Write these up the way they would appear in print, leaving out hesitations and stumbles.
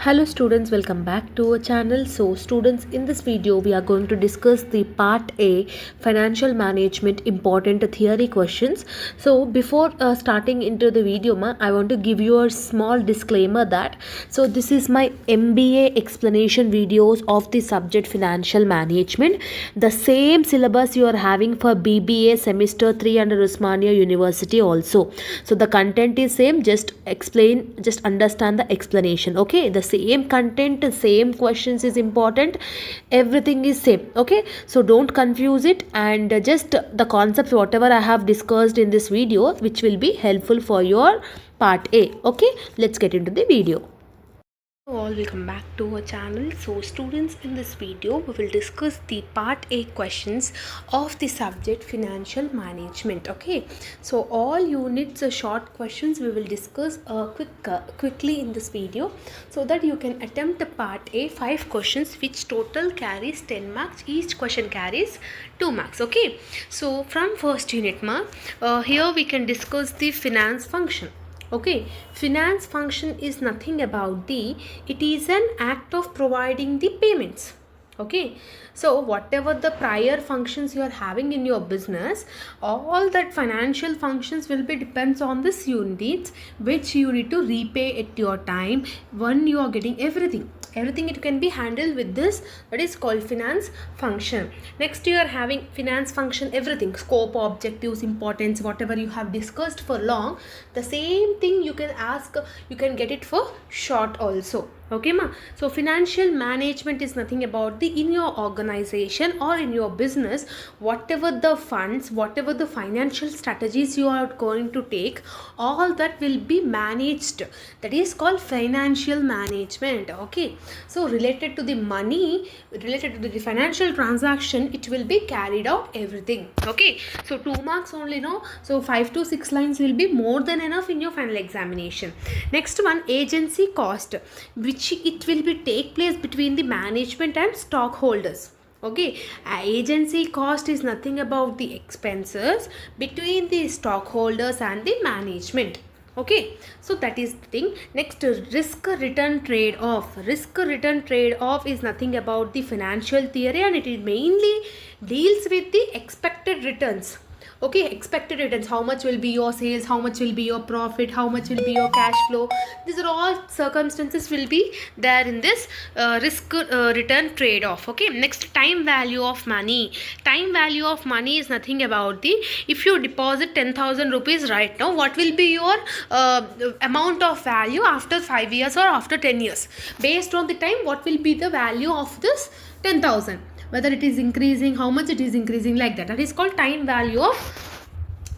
Hello students, welcome back to our channel. So students, in this video we are going to discuss the part A, financial management important theory questions. So before starting into the video I want to give you a small disclaimer that this is my MBA explanation videos of the subject financial management, the same syllabus you are having for BBA semester 3 under Usmania University also. So the content is same, just understand the explanation. Okay, the same content, same questions is important, everything is same. Okay, so don't confuse it, and just the concepts whatever I have discussed in this video which will be helpful for your part A. Okay, let's get into the video. All, welcome back to our channel. So students, in this video we will discuss the part A questions of the subject financial management. Okay, so all units short questions we will discuss quickly in this video, so that you can attempt the part A 5 questions which total carries 10 marks. Each question carries 2 marks. Okay, so from first unit here we can discuss the finance function. Okay, finance function is nothing about it is an act of providing the payments. Okay, so whatever the prior functions you are having in your business, all that financial functions will be depends on this units which you need to repay at your time when you are getting everything it can be handled with this, that is called finance function. Next, you are having finance function, everything, scope, objectives, importance, whatever you have discussed for long, the same thing you can ask, you can get it for short also. Okay ma, so financial management is nothing about in your organization or in your business, whatever the funds, whatever the financial strategies you are going to take, all that will be managed, that is called financial management. Okay, so related to the money, related to the financial transaction, it will be carried out everything. Okay, so 2 marks only, no, so 5 to 6 lines will be more than enough in your final examination. Next one, agency cost, which it will be take place between the management and stockholders. Okay, agency cost is nothing about the expenses between the stockholders and the management. Okay, so that is the thing. Next, risk return trade off. Risk return trade off is nothing about the financial theory, and it mainly deals with the expected returns. Okay, expected returns, how much will be your sales, how much will be your profit, how much will be your cash flow. These are all circumstances will be there in this risk return trade off. Okay, next, time value of money. Time value of money is nothing about if you deposit 10,000 rupees right now, what will be your amount of value after 5 years or after 10 years. Based on the time, what will be the value of this 10,000, whether it is increasing, how much it is increasing, like that. That is called time value of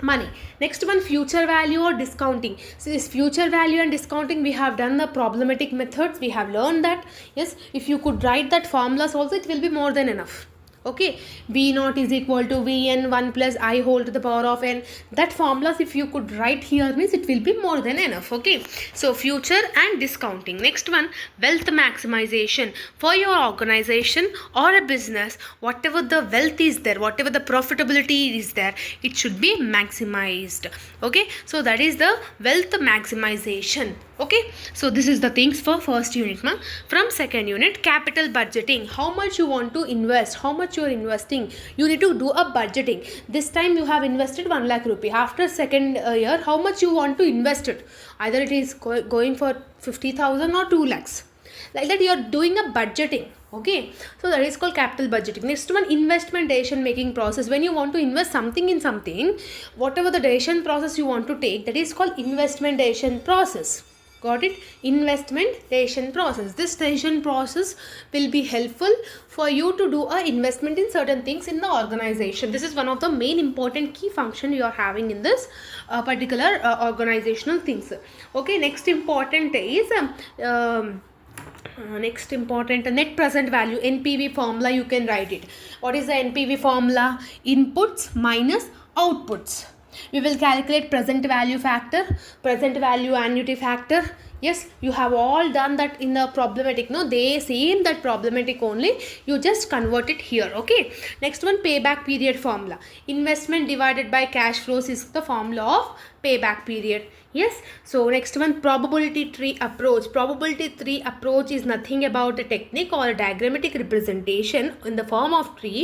money. Next one, future value or discounting. So this future value and discounting, we have done the problematic methods, we have learned that. Yes, if you could write that formulas also, it will be more than enough. Okay, V naught is equal to Vn 1 plus I whole to the power of n. That formulas if you could write here means it will be more than enough. Okay, so future and discounting. Next one, wealth maximization. For your organization or a business, whatever the wealth is there, whatever the profitability is there, it should be maximized. Okay, so that is the wealth maximization. Okay, so this is the things for first unit. From second unit, capital budgeting. How much you want to invest, how much you are investing, you need to do a budgeting. This time you have invested 1 lakh rupee. After second year, how much you want to invest it, either it is going for 50,000 or 2 lakhs, like that you are doing a budgeting. Okay, so that is called capital budgeting. Next one, investment decision making process. When you want to invest something in something, whatever the decision process you want to take, that is called investment decision process. Got it? Investment decision process. This decision process will be helpful for you to do a investment in certain things in the organization. This is one of the main important key function you are having in this particular organizational things. Okay, next important is net present value, NPV formula. You can write it. What is the NPV formula? Inputs minus outputs. We will calculate present value factor, present value annuity factor. Yes, you have all done that in the problematic. No, they same that problematic only. You just convert it here. Okay. Next one, payback period formula. Investment divided by cash flows is the formula of payback period. Yes. So next one, probability tree approach. Probability tree approach is nothing about a technique or a diagrammatic representation in the form of tree,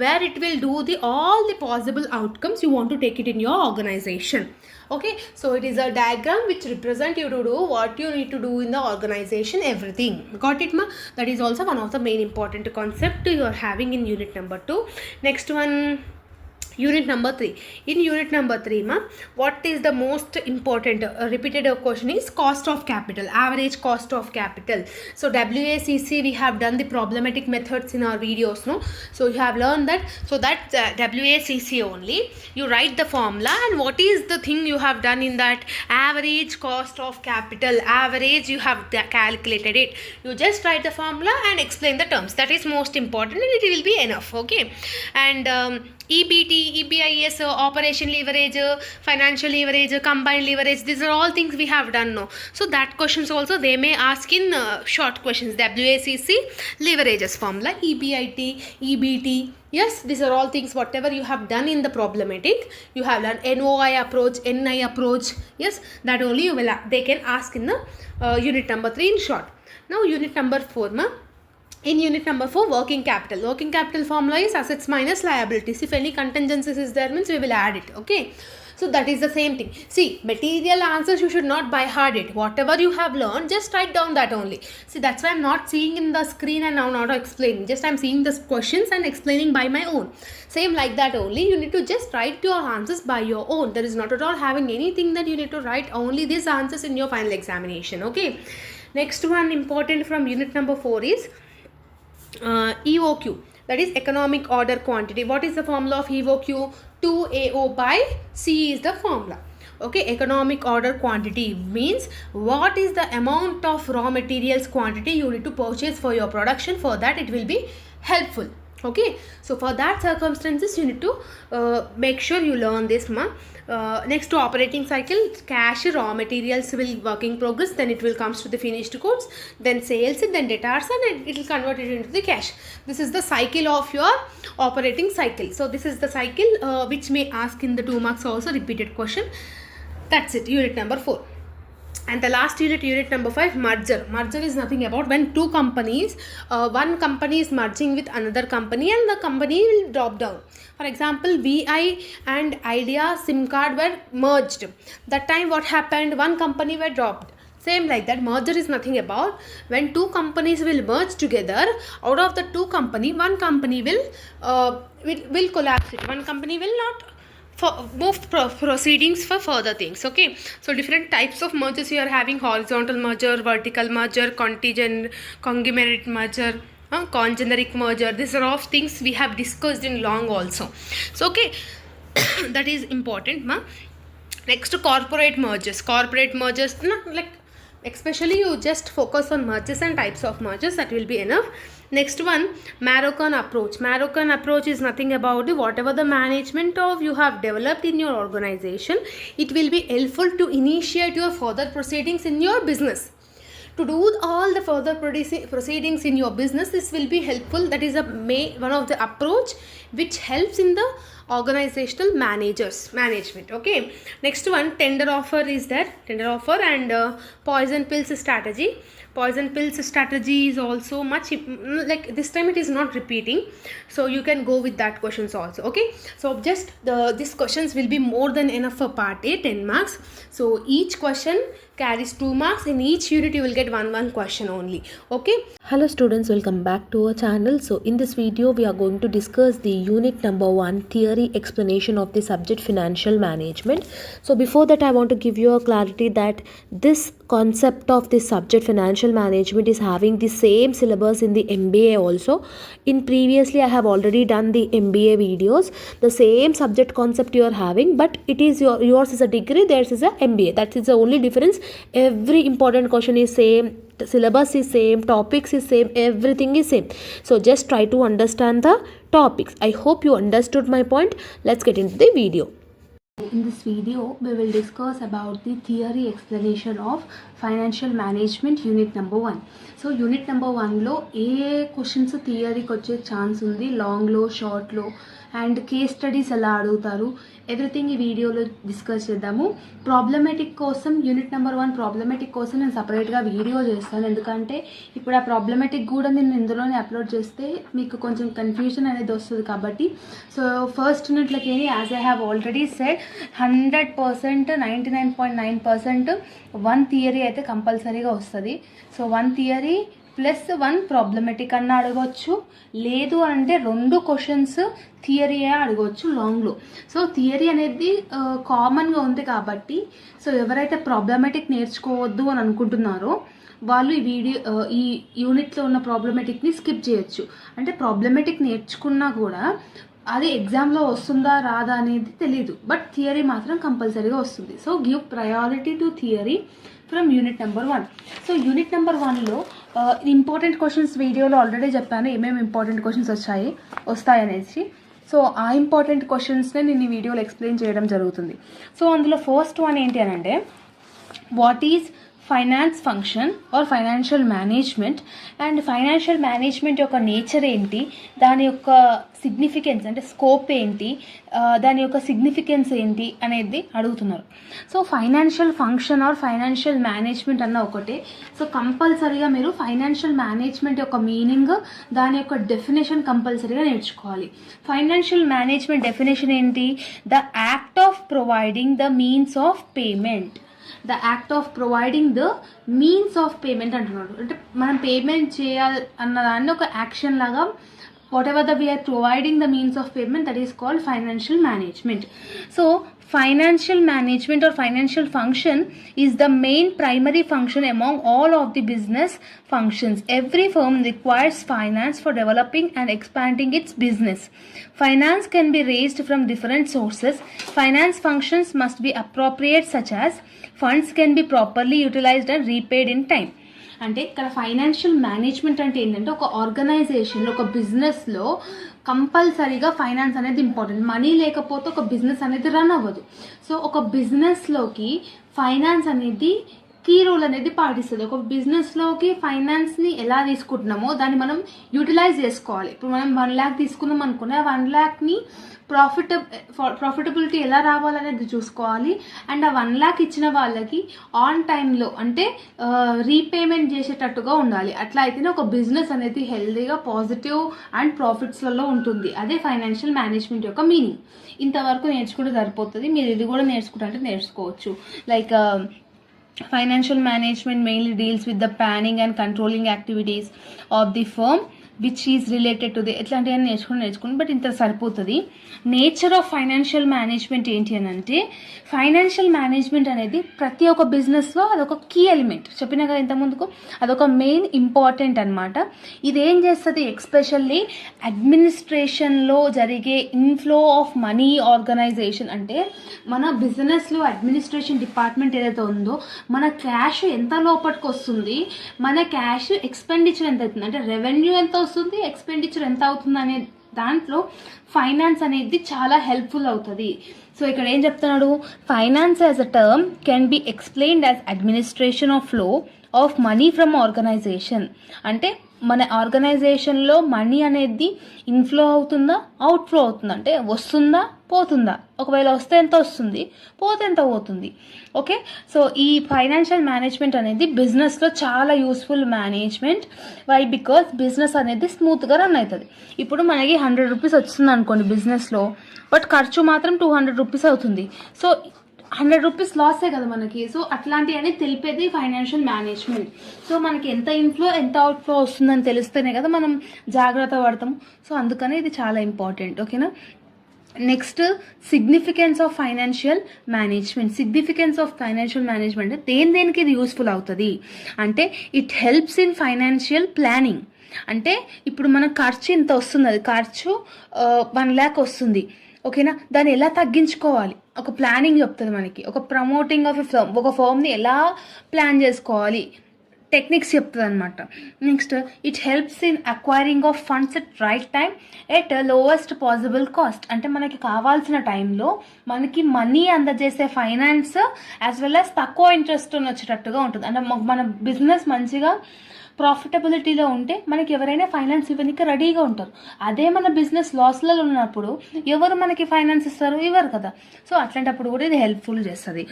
where it will do all the possible outcomes you want to take it in your organization. Okay, so it is a diagram which represent you to do what you need to do in the organization, everything. Got it, ma? That is also one of the main important concept you are having in unit number 2. Next one, unit number 3. In unit number 3, ma, what is the most important repeated question is cost of capital, average cost of capital. So WACC, we have done the problematic methods in our videos, no? So you have learned that. So that WACC only, you write the formula, and what is the thing you have done in that average cost of capital, average, you have calculated it. You just write the formula and explain the terms. That is most important, and it will be enough. Okay. And EBT, EBIS, operation leverage, financial leverage, combined leverage, these are all things we have done now. So that questions also they may ask in short questions. WACC, leverages formula, EBIT, EBT. Yes, these are all things whatever you have done in the problematic. You have done NOI approach, NI approach. Yes, that only you will they can ask in the unit number 3 in short. Now unit number 4, ma. In unit number 4, working capital. Working capital formula is assets minus liabilities. If any contingencies is there, means we will add it. Okay. So that is the same thing. See, material answers you should not by heart it. Whatever you have learned, just write down that only. See, that's why I'm not seeing in the screen and now not explaining. Just I'm seeing the questions and explaining by my own. Same like that only. You need to just write your answers by your own. There is not at all having anything that you need to write only these answers in your final examination. Okay. Next one important from unit number 4 is EOQ, that is economic order quantity. What is the formula of EOQ? 2AO by C is the formula. Okay, economic order quantity means what is the amount of raw materials quantity you need to purchase for your production. For that it will be helpful. Okay, so for that circumstances you need to make sure you learn this, ma. Next to operating cycle, cash, raw materials will work in progress, then it will comes to the finished goods, then sales, then debtors, and it will convert it into the cash. This is the cycle of your operating cycle. So this is the cycle which may ask in the 2 marks also, repeated question. That's it, unit number 4. And the last unit, unit number 5, merger. Merger is nothing about when two companies, one company is merging with another company and the company will drop down. For example, VI and Idea SIM card were merged. That time what happened? One company were dropped. Same like that, merger is nothing about when two companies will merge together. Out of the two company, one company will collapse it. One company will not move proceedings for further things. Okay, so different types of mergers you are having: horizontal merger, vertical merger, conglomerate merger, congeneric merger. These are all things we have discussed in long also. So okay, that is important, ma. Next to corporate mergers. Corporate mergers, not like especially you just focus on mergers and types of mergers, that will be enough. Next one, Moroccan approach. Moroccan approach is nothing about whatever the management of you have developed in your organization, it will be helpful to initiate your further proceedings in your business. To do all the further proceedings in your business, this will be helpful. That is one of the approach which helps in the organizational management. Okay, next one, tender offer is there. Tender offer and poison pills strategy. Poison pills strategy is also much like this time it is not repeating, so you can go with that questions also. Okay, so just these questions will be more than enough for part A, 10 marks. So each question carries 2 marks. In each unit you will get one question only. Okay, hello students, welcome back to our channel. So in this video we are going to discuss the unit number 1 theory explanation of the subject financial management. So before that I want to give you a clarity that this concept of this subject financial management is having the same syllabus in the MBA also. In previously I have already done the MBA videos. The same subject concept you are having, but it is yours is a degree, theirs is a MBA. That is the only difference. Every important question is same, syllabus is same, topics is same, everything is same. So just try to understand the topics. I hope you understood my point. Let's get into the video. In this video, we will discuss about the theory explanation of financial management unit number 1. So unit number 1 లో ఏ questions థియరీకి వచ్చే chance ఉంది, long లో, short లో, and case studies ఎలా అడుగుతారు, everything ఈ వీడియోలో discuss చేద్దాము. ప్రాబ్లమేటిక్ కోసం యూనిట్ నెంబర్ 1 ప్రాబ్లమేటిక్ కోసం నేను సపరేట్గా వీడియో చేస్తాను, ఎందుకంటే ఇప్పుడు ఆ ప్రాబ్లమేటిక్ కూడా నేను ఇందులోనే అప్లోడ్ చేస్తే మీకు కొంచెం కన్ఫ్యూజన్ అనేది వస్తుంది కాబట్టి. సో ఫస్ట్ యూనిట్లకి as I have already said 100% 99.9% 1 theory అయితే కంపల్సరీగా వస్తుంది. సో 1 థియరీ +1 ప్రాబ్లమేటిక్ అన్న అడగవచ్చు, లేదు అంటే 2 క్వశ్చన్స్ థియరీయే అడగవచ్చు లాంగ్లో. సో థియరీ అనేది కామన్గా ఉంది కాబట్టి, సో ఎవరైతే ప్రాబ్లమేటిక్ నేర్చుకోవద్దు అని అనుకుంటున్నారో వాళ్ళు ఈ యూనిట్లో ఉన్న ప్రాబ్లమేటిక్ని స్కిప్ చేయొచ్చు. అంటే ప్రాబ్లమేటిక్ నేర్చుకున్నా కూడా అది ఎగ్జామ్లో వస్తుందా రాదా అనేది తెలీదు, బట్ థియరీ మాత్రం కంపల్సరీగా వస్తుంది. So give priority to theory from unit number 1. So unit number 1లో ఇంపార్టెంట్ క్వశ్చన్స్ వీడియోలో ఆల్రెడీ చెప్పాను ఏమేమి ఇంపార్టెంట్ క్వశ్చన్స్ వస్తాయనేసి. సో ఆ ఇంపార్టెంట్ క్వశ్చన్స్నే నేను ఈ వీడియోలో ఎక్స్ప్లెయిన్ చేయడం జరుగుతుంది. సో అందులో ఫస్ట్ వన్ ఏంటి అని అంటే, what is finance function or financial management, and financial management యొక్క నేచర్ ఏంటి, దాని యొక్క సిగ్నిఫికెన్స్ అంటే స్కోప్ ఏంటి, దాని యొక్క సిగ్నిఫికెన్స్ ఏంటి అనేది అడుగుతున్నారు. So financial function or financial management అన్న ఒకటే. సో కంపల్సరీగా మీరు ఫైనాన్షియల్ మేనేజ్మెంట్ యొక్క మీనింగ్, దాని యొక్క డెఫినేషన్ కంపల్సరీగా నేర్చుకోవాలి. ఫైనాన్షియల్ మేనేజ్మెంట్ డెఫినేషన్ ఏంటి, the act of providing the means of payment. The act of providing the means of payment అంటున్నాడు. అంటే మనం పేమెంట్ చేయాలి అన్నదాన్ని ఒక యాక్షన్ లాగా, whatever that we are providing the means of payment, that is called financial management. So financial management or financial function is the main primary function among all of the business functions. Every firm requires finance for developing and expanding its business. Finance can be raised from different sources. Finance functions must be appropriate, such as funds can be properly utilized and repaid in time. అంటే ఇక్కడ financial management అంటే ఏంటంటే, ఒక ఆర్గనైజేషన్లో ఒక బిజినెస్లో కంపల్సరీగా finance అనేది ఇంపార్టెంట్. మనీ లేకపోతే ఒక బిజినెస్ అనేది రన్ అవ్వదు. సో ఒక బిజినెస్లోకి ఫైనాన్స్ అనేది కీ రోల్ అనేది పాటిస్తుంది. ఒక బిజినెస్లోకి ఫైనాన్స్ని ఎలా తీసుకుంటున్నామో దాన్ని మనం యూటిలైజ్ చేసుకోవాలి. ఇప్పుడు మనం 1 lakh తీసుకున్నాం అనుకునే, ఆ 1 lakhని ప్రాఫిటబిలిటీ ఎలా రావాలనేది చూసుకోవాలి. అండ్ ఆ 1 lakh ఇచ్చిన వాళ్ళకి ఆన్ టైంలో అంటే రీపేమెంట్ చేసేటట్టుగా ఉండాలి. అట్లా అయితేనే ఒక బిజినెస్ అనేది హెల్దీగా పాజిటివ్ అండ్ ప్రాఫిట్స్లలో ఉంటుంది. అదే ఫైనాన్షియల్ మేనేజ్మెంట్ యొక్క మీనింగ్. ఇంతవరకు నేర్చుకుంటే సరిపోతుంది. మీరు ఇది కూడా నేర్చుకుంటే నేర్చుకోవచ్చు. Like financial management mainly deals with the planning and controlling activities of the firm which is related to the ఎట్లాంటివన్నీ నేర్చుకుని బట్ ఇంత సరిపోతుంది. నేచర్ ఆఫ్ ఫైనాన్షియల్ మేనేజ్మెంట్ ఏంటి అని అంటే, ఫైనాన్షియల్ మేనేజ్మెంట్ అనేది ప్రతి ఒక్క బిజినెస్లో అదొక కీ ఎలిమెంట్. చెప్పినా కదా ఇంతకుముందుకు, అదొక మెయిన్ ఇంపార్టెంట్ అనమాట. ఇది ఏం చేస్తుంది, ఎక్స్పెషల్లీ అడ్మినిస్ట్రేషన్లో జరిగే ఇన్ఫ్లో ఆఫ్ మనీ ఆర్గనైజేషన్. అంటే మన బిజినెస్లో అడ్మినిస్ట్రేషన్ డిపార్ట్మెంట్ ఏదైతే ఉందో, మన క్యాష్ ఎంత లోపలికి వస్తుంది, మన క్యాష్ ఎక్స్పెండిచర్ ఎంత అవుతుంది, అంటే రెవెన్యూ ఎంత వస్తుంది, ఎక్స్పెండిచర్ ఎంత అవుతుంది అనే దాంట్లో ఫైనాన్స్ అనేది చాలా హెల్ప్ఫుల్ అవుతుంది. సో ఇక్కడ ఏం చెప్తున్నాడు, finance as a term can be explained as administration of flow of money from organization. అంటే మన ఆర్గనైజేషన్లో మనీ అనేది ఇన్ఫ్లో అవుతుందా, అవుట్ఫ్లో అవుతుందా, అంటే వస్తుందా పోతుందా, ఒకవేళ వస్తే ఎంత వస్తుంది, పోతే ఎంత పోతుంది. ఓకే, సో ఈ ఫైనాన్షియల్ మేనేజ్మెంట్ అనేది బిజినెస్లో చాలా useful management. Why, because business అనేది స్మూత్గా రన్ అవుతుంది. ఇప్పుడు మనకి 100 రూపీస్ వస్తుంది అనుకోండి బిజినెస్లో, బట్ ఖర్చు మాత్రం 200 రూపీస్ అవుతుంది. సో 100 రూపీస్ లాసే కదా మనకి. సో అట్లాంటివన్నీ తెలిపేది ఫైనాన్షియల్ మేనేజ్మెంట్. సో మనకి ఎంత ఇన్ఫ్లో ఎంత అవుట్ఫ్లో వస్తుందని తెలిస్తేనే కదా మనం జాగ్రత్త పడతాము. సో అందుకనే ఇది చాలా ఇంపార్టెంట్. ఓకేనా, next significance of financial management. Significance of financial management దేనికి ఇది యూస్ఫుల్ అవుతుంది అంటే, it helps in financial planning. అంటే ఇప్పుడు మన ఖర్చు ఇంత వస్తుంది, అది ఖర్చు 1 lakh వస్తుంది. ఓకేనా, దాన్ని ఎలా తగ్గించుకోవాలి ఒక ప్లానింగ్ చెప్తుంది మనకి. ఒక ప్రమోటింగ్ ఆఫ్ ఎ ఫర్మ్, ఒక ఫర్మ్ని ఎలా ప్లాన్ చేసుకోవాలి టెక్నిక్స్ చెప్తుంది అనమాట. Next, it helps in acquiring of funds at right time at lowest possible cost. అంటే మనకి కావాల్సిన టైంలో మనకి మనీ అందజేసే ఫైనాన్స్ యాజ్ వెల్ యాజ్ తక్కువ ఇంట్రెస్ట్ వచ్చేటట్టుగా ఉంటుంది. అంటే మన బిజినెస్ మంచిగా ప్రాఫిటబిలిటీలో ఉంటే మనకి ఎవరైనా ఫైనాన్స్ ఇవ్వడానికి రెడీగా ఉంటారు. అదే మన బిజినెస్ లాస్లలో ఉన్నప్పుడు ఎవరు మనకి ఫైనాన్స్ ఇస్తారు? ఇవ్వరు కదా. సో అట్లాంటప్పుడు కూడా ఇది హెల్ప్ఫుల్ చేస్తుంది.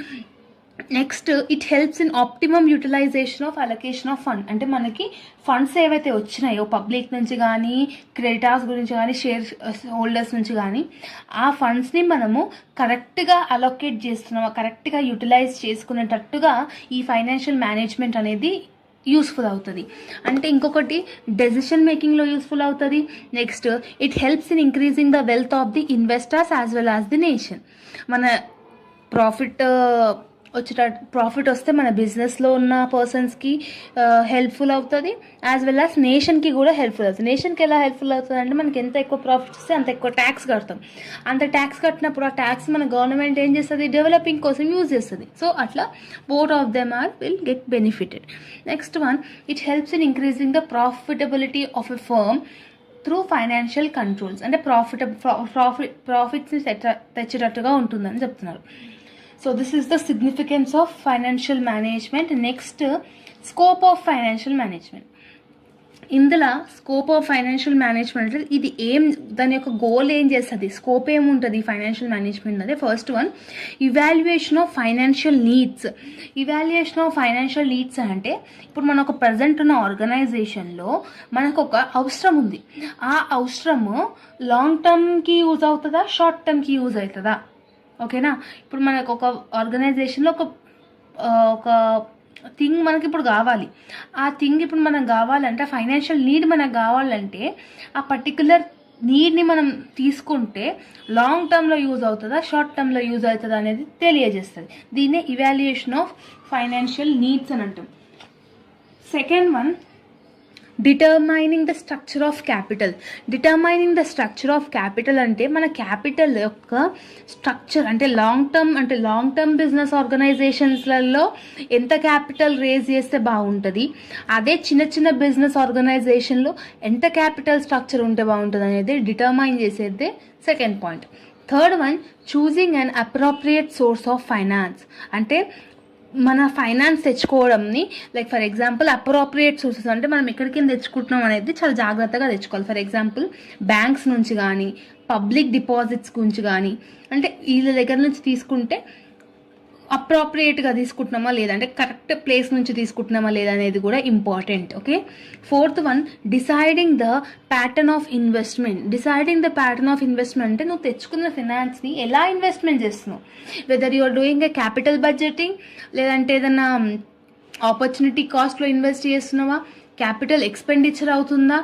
Next, it helps in optimum utilization of allocation of fund. అంటే మనకి ఫండ్స్ ఏవైతే వచ్చినాయో పబ్లిక్ నుంచి కానీ, క్రెడిటార్స్ గురించి కానీ, షేర్ హోల్డర్స్ నుంచి కానీ, ఆ ఫండ్స్ని మనము కరెక్ట్గా అలొకేట్ చేస్తున్నామా, కరెక్ట్గా యూటిలైజ్ చేసుకునేటట్టుగా ఈ ఫైనాన్షియల్ మేనేజ్మెంట్ అనేది యూస్ఫుల్ అవుతుంది. అంటే ఇంకొకటి డెసిషన్ మేకింగ్లో యూస్ఫుల్ అవుతుంది. Next, it helps in increasing the wealth of the investors as well as the nation. మన ప్రాఫిట్ వస్తే మన బిజినెస్లో ఉన్న పర్సన్స్కి హెల్ప్ఫుల్ అవుతుంది, యాజ్ వెల్ యాజ్ నేషన్కి కూడా హెల్ప్ఫుల్ అవుతుంది. నేషన్కి ఎలా హెల్ప్ఫుల్ అవుతుంది అంటే మనకి ఎంత ఎక్కువ ప్రాఫిట్ వస్తే అంత ఎక్కువ ట్యాక్స్ కడతాం. అంత ట్యాక్స్ కట్టినప్పుడు ఆ ట్యాక్స్ మన గవర్నమెంట్ ఏం చేస్తుంది? డెవలపింగ్ కోసం యూజ్ చేస్తుంది. సో అట్లా both of them will get benefited. Next one, it helps in increasing the profitability of a firm through financial controls. అంటే ప్రాఫిట్స్ని తెచ్చేటట్టుగా ఉంటుందని చెప్తున్నారు. So this is the significance of financial management. Next, scope of financial management. ఇందులో scope of financial management ఇది దాని యొక్క goal ఏం చేస్తుంది, స్కోప్ ఏముంటుంది ఫైనాన్షియల్ మేనేజ్మెంట్ అంటే? First one, evaluation of financial needs. Evaluation of financial needs అంటే ఇప్పుడు మన ఒక ప్రజెంట్ ఉన్న ఆర్గనైజేషన్లో మనకు ఒక అవసరం ఉంది. ఆ అవసరము లాంగ్ టర్మ్కి యూజ్ అవుతుందా, షార్ట్ టర్మ్కి యూజ్ అవుతుందా? ఓకేనా. ఇప్పుడు మనకు ఒక ఆర్గనైజేషన్లో ఒక థింగ్ మనకి ఇప్పుడు కావాలి. ఆ థింగ్ ఇప్పుడు మనకు కావాలంటే, ఫైనాన్షియల్ నీడ్ మనకు కావాలంటే ఆ పర్టికులర్ నీడ్ని మనం తీసుకుంటే లాంగ్ టర్మ్లో యూజ్ అవుతుందా, షార్ట్ టర్మ్లో యూజ్ అవుతుందా అనేది తెలియజేస్తుంది. దీన్నే ఇవాల్యుయేషన్ ఆఫ్ ఫైనాన్షియల్ నీడ్స్ అని అంటాం. Second one, determining the structure of capital. Determining the structure of capital అంటే మన క్యాపిటల్ యొక్క స్ట్రక్చర్, అంటే లాంగ్ టర్మ్ బిజినెస్ ఆర్గనైజేషన్స్లలో ఎంత క్యాపిటల్ రేజ్ చేస్తే బాగుంటుంది, అదే చిన్న బిజినెస్ ఆర్గనైజేషన్లో ఎంత క్యాపిటల్ స్ట్రక్చర్ ఉంటే బాగుంటుంది అనేది డిటర్మైన్ చేసేదే second point. Third one, choosing an appropriate source of finance. అంటే మన ఫైనాన్స్ తెచ్చుకోవడంని, like for example appropriate sources అంటే మనం ఎక్కడికి తెచ్చుకుంటున్నాం అనేది చాలా జాగ్రత్తగా తెచ్చుకోవాలి. ఫర్ ఎగ్జాంపుల్ బ్యాంక్స్ నుంచి కానీ, పబ్లిక్ డిపాజిట్స్ గురించి కానీ, అంటే వీళ్ళ దగ్గర నుంచి తీసుకుంటే అప్రోప్రియేట్గా తీసుకుంటున్నామా లేదా, అంటే కరెక్ట్ ప్లేస్ నుంచి తీసుకుంటున్నామా లేదా అనేది కూడా important. Okay. Fourth one, deciding the pattern of investment. Deciding the pattern of investment అంటే నువ్వు తెచ్చుకున్న ఫినాన్స్ని ఎలా ఇన్వెస్ట్మెంట్ చేస్తున్నావు, whether you are doing a capital budgeting, లేదంటే ఏదన్నా ఆపర్చునిటీ కాస్ట్లో ఇన్వెస్ట్ చేస్తున్నావా, క్యాపిటల్ ఎక్స్పెండిచర్ అవుతుందా,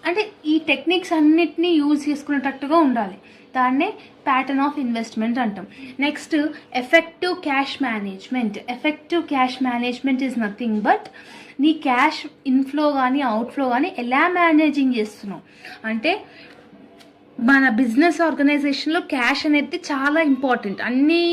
అంటే ఈ టెక్నిక్స్ అన్నిటినీ యూజ్ చేసుకునేటట్టుగా ఉండాలి. దాన్నే ప్యాటర్న్ ఆఫ్ ఇన్వెస్ట్మెంట్ అంటాం. Next, effective cash management. Effective cash management is nothing but నీ క్యాష్ ఇన్ఫ్లో కానీ అవుట్ఫ్లో కానీ ఎలా మేనేజింగ్ చేస్తున్నావు. అంటే మన బిజినెస్ ఆర్గనైజేషన్లో క్యాష్ అనేది చాలా ఇంపార్టెంట్. అన్ని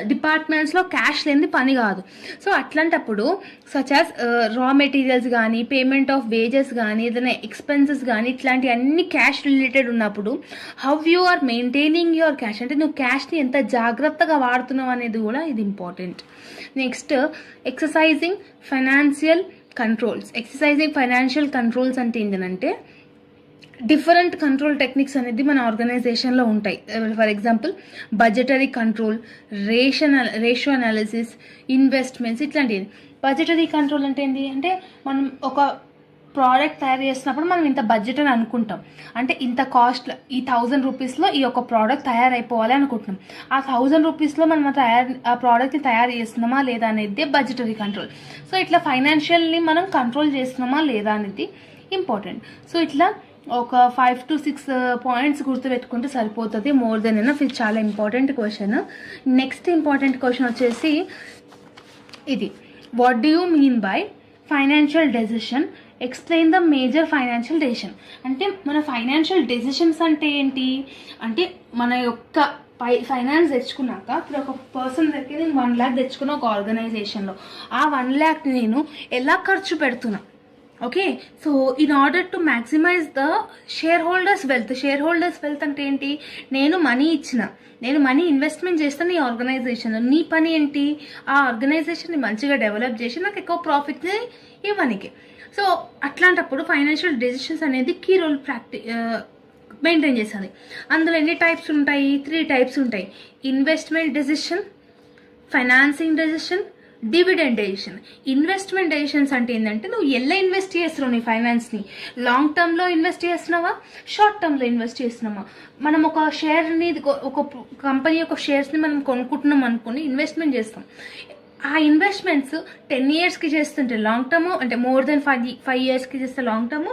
డిపార్ట్మెంట్స్లో క్యాష్ లేని పని కాదు. సో అట్లాంటప్పుడు సచ్ యాజ్ రా మెటీరియల్స్ కానీ, పేమెంట్ ఆఫ్ వేజెస్ కానీ, ఏదైనా ఎక్స్పెన్సెస్ కానీ, ఇట్లాంటి అన్ని క్యాష్ రిలేటెడ్ ఉన్నప్పుడు how you are maintaining your cash, అంటే నువ్వు క్యాష్ని ఎంత జాగ్రత్తగా వాడుతున్నావు అనేది కూడా ఇది important. Next, exercising financial controls. Exercising financial controls అంటే ఏంటంటే డిఫరెంట్ కంట్రోల్ టెక్నిక్స్ అనేది మన ఆర్గనైజేషన్లో ఉంటాయి. For example budgetary control, ratio analysis, investments, ఇట్లాంటివి. బడ్జెటరీ కంట్రోల్ అంటే ఏంటి అంటే మనం ఒక ప్రోడక్ట్ తయారు చేసినప్పుడు మనం ఇంత బడ్జెట్ అని అనుకుంటాం. అంటే ఇంత కాస్ట్, ఈ 1000 రూపీస్లో ఈ ఒక ప్రోడక్ట్ తయారైపోవాలి అనుకుంటున్నాం. ఆ 1000 రూపీస్లో మనం ఆ ప్రోడక్ట్ని తయారు చేస్తున్నామా లేదా అనేది బడ్జెటరీ కంట్రోల్. సో ఇట్లా ఫైనాన్షియల్ని మనం కంట్రోల్ చేస్తున్నామా లేదా అనేది ఇంపార్టెంట్. సో ఇట్లా ఒక 5 to 6 పాయింట్స్ గుర్తుపెట్టుకుంటే సరిపోతుంది. More than enough. ఇది చాలా important question. Next important question వచ్చేసి ఇది, what do you mean by financial decision, explain the major financial decision. అంటే మన ఫైనాన్షియల్ డెసిషన్స్ అంటే ఏంటి అంటే మన యొక్క ఫైనాన్స్ తెచ్చుకున్నాక ఇప్పుడు ఒక పర్సన్ దగ్గర నేను 1 lakh తెచ్చుకున్నా ఒక ఆర్గనైజేషన్లో, ఆ 1 lakhని నేను ఎలా ఖర్చు పెడుతున్నా, okay. So in order to maximize the share holders wealth అంటే ఏంటి? నేను మనీ ఇన్వెస్ట్మెంట్ చేస్తాను ఈ ఆర్గనైజేషన్. నీ పని ఏంటి? ఆ ఆర్గనైజేషన్ని మంచిగా డెవలప్ చేసి నాకు ఎక్కువ ప్రాఫిట్ని ఇవ్వడానికి. సో అట్లాంటప్పుడు ఫైనాన్షియల్ డెసిషన్స్ అనేది కీ రోల్ మెయింటైన్ చేస్తుంది. అందులో ఎన్ని టైప్స్ ఉంటాయి? 3 టైప్స్ ఉంటాయి. Investment decision, financing decision, dividend decision. Investment decisions అంటే ఏంటంటే నువ్వు ఎలా ఇన్వెస్ట్ చేస్తున్నావు నీ ఫైనాన్స్ని. లాంగ్ టర్మ్లో ఇన్వెస్ట్ చేస్తున్నావా, షార్ట్ టర్మ్లో ఇన్వెస్ట్ చేస్తున్నావా? మనం ఒక షేర్ని, ఒక కంపెనీ యొక్క షేర్స్ని మనం కొనుక్కుంటున్నాం అనుకుని ఇన్వెస్ట్మెంట్ చేస్తాం. ఆ ఇన్వెస్ట్మెంట్స్ 10 yearsకి చేస్తుంటే లాంగ్ టర్మ్, అంటే మోర్ దెన్ 5 yearsకి చేస్తే లాంగ్ టర్మ్,